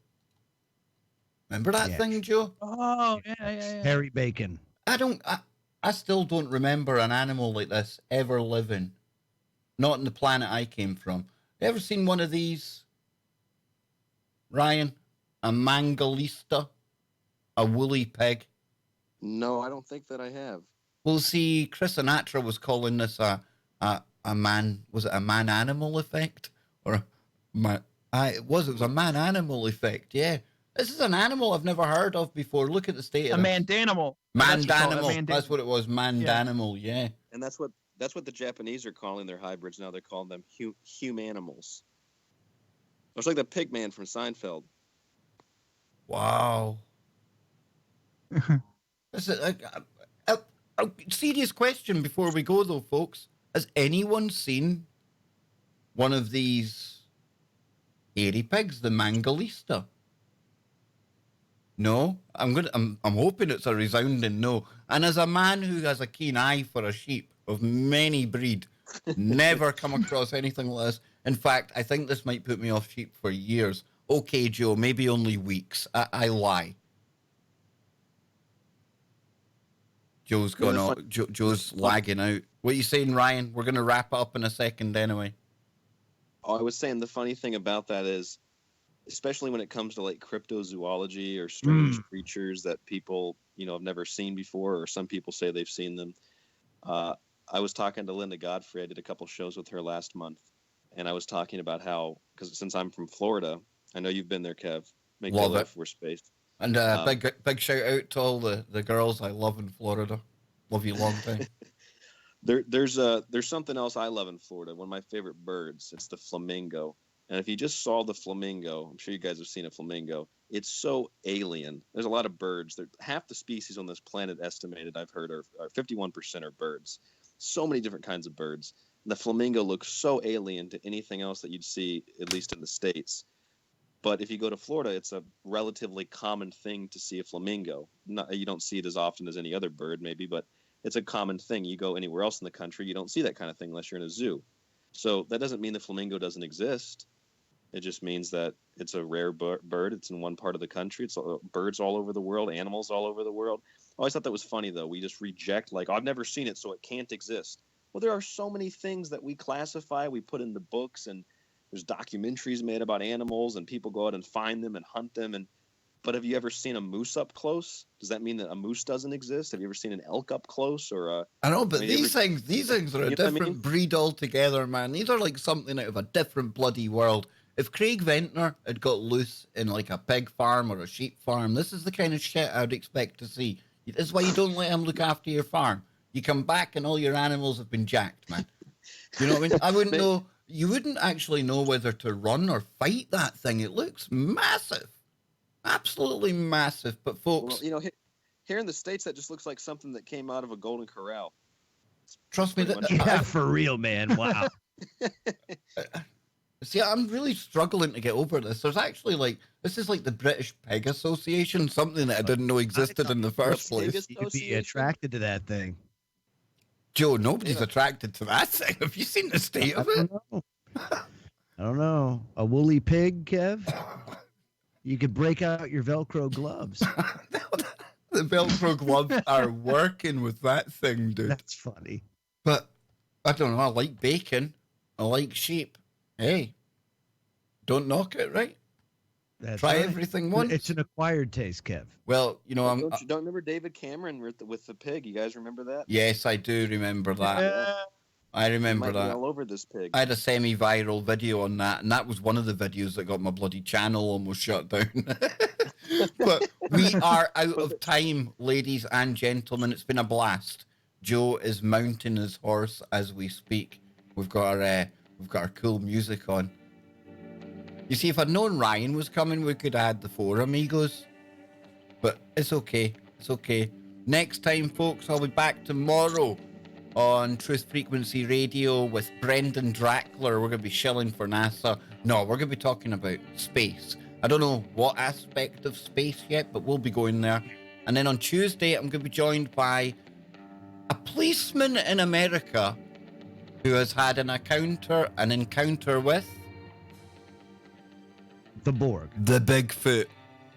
Remember that thing, Joe? Oh, yeah. Harry Bacon. I still don't remember an animal like this ever living. Not on the planet I came from. You ever seen one of these, Ryan? A mangalista? A woolly pig? No, I don't think that I have. Well, see, Chris Anatra was calling this a man... Was it a man-animal effect? Or it was a man-animal effect, yeah. This is an animal I've never heard of before. Look at the state of it. A mandanimal. Mandanimal. That's what it was. Mandanimal, yeah. And that's what the Japanese are calling their hybrids now. They're calling them humanimals. It's like the pig man from Seinfeld. Wow. This is a serious question before we go, though, folks. Has anyone seen one of these hairy pigs, the Mangalista? No, I'm hoping it's a resounding no. And as a man who has a keen eye for a sheep of many breed, never come across anything like this. In fact, I think this might put me off sheep for years. Okay, Joe, maybe only weeks. I lie. Joe's gone off. Joe's lagging out. What are you saying, Ryan? We're going to wrap up in a second anyway. Oh, I was saying the funny thing about that is, especially when it comes to like cryptozoology or strange creatures that people, have never seen before, or some people say they've seen them. I was talking to Linda Godfrey. I did a couple shows with her last month, and I was talking about how, because since I'm from Florida, I know you've been there, Kev. Make love it for space. And big shout out to all the girls I love in Florida. Love you long time. There's something else I love in Florida. One of my favorite birds. It's the flamingo. And if you just saw the flamingo, I'm sure you guys have seen a flamingo. It's so alien. There's a lot of birds. Half the species on this planet estimated, I've heard, are 51% are birds. So many different kinds of birds. And the flamingo looks so alien to anything else that you'd see, at least in the States. But if you go to Florida, it's a relatively common thing to see a flamingo. You don't see it as often as any other bird, maybe, but it's a common thing. You go anywhere else in the country, you don't see that kind of thing unless you're in a zoo. So that doesn't mean the flamingo doesn't exist. It just means that it's a rare bird. It's in one part of the country. It's birds all over the world, animals all over the world. I always thought that was funny, though. We just reject, like, I've never seen it, so it can't exist. Well, there are so many things that we classify, we put into books, and there's documentaries made about animals, and people go out and find them and hunt them. But have you ever seen a moose up close? Does that mean that a moose doesn't exist? Have you ever seen an elk up close? I know, but these things are a different breed altogether, man. These are like something out of a different bloody world. If Craig Ventnor had got loose in like a pig farm or a sheep farm, this is the kind of shit I'd expect to see. This is why you don't let him look after your farm. You come back and all your animals have been jacked, man. You know what I mean? I wouldn't know. You wouldn't actually know whether to run or fight that thing. It looks massive. Absolutely massive. But folks... Well, here in the States, that just looks like something that came out of a Golden Corral. Trust me. For real, man. Wow. See, I'm really struggling to get over this. There's actually this is like the British Pig Association, something that I didn't know existed in the first place. You could be attracted to that thing. Joe, nobody's attracted to that thing. Have you seen the state of it? I don't know. A woolly pig, Kev? You could break out your Velcro gloves. The Velcro gloves are working with that thing, dude. That's funny. But, I don't know. I like bacon. I like sheep. Hey, don't knock it, right? Try everything once. It's an acquired taste, Kev. Well, don't remember David Cameron with the pig? You guys remember that? Yes, I do remember that. Yeah. I remember that. All over this pig. I had a semi-viral video on that, and that was one of the videos that got my bloody channel almost shut down. But we are out of time, ladies and gentlemen. It's been a blast. Joe is mounting his horse as we speak. We've got our cool music on. You see, if I'd known Ryan was coming, we could have had the 4 amigos. But it's okay. It's okay. Next time, folks, I'll be back tomorrow on Truth Frequency Radio with Brendan Drackler. We're going to be shilling for NASA. No, we're going to be talking about space. I don't know what aspect of space yet, but we'll be going there. And then on Tuesday, I'm going to be joined by a policeman in America who has had an encounter with the Borg. The Bigfoot.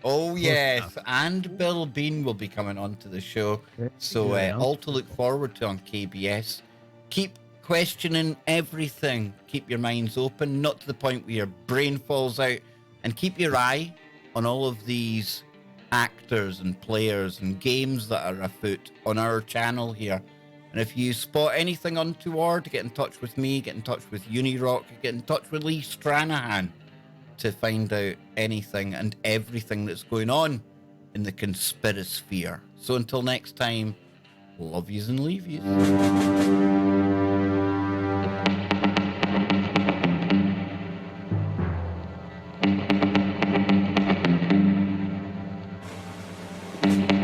Oh, yes. And Bill Bean will be coming on to the show. So all to look forward to on KBS. Keep questioning everything. Keep your minds open, not to the point where your brain falls out. And keep your eye on all of these actors and players and games that are afoot on our channel here. And if you spot anything untoward, get in touch with me, get in touch with Unirock, get in touch with Lee Stranahan to find out anything and everything that's going on in the conspirasphere. So until next time, love yous and leave yous.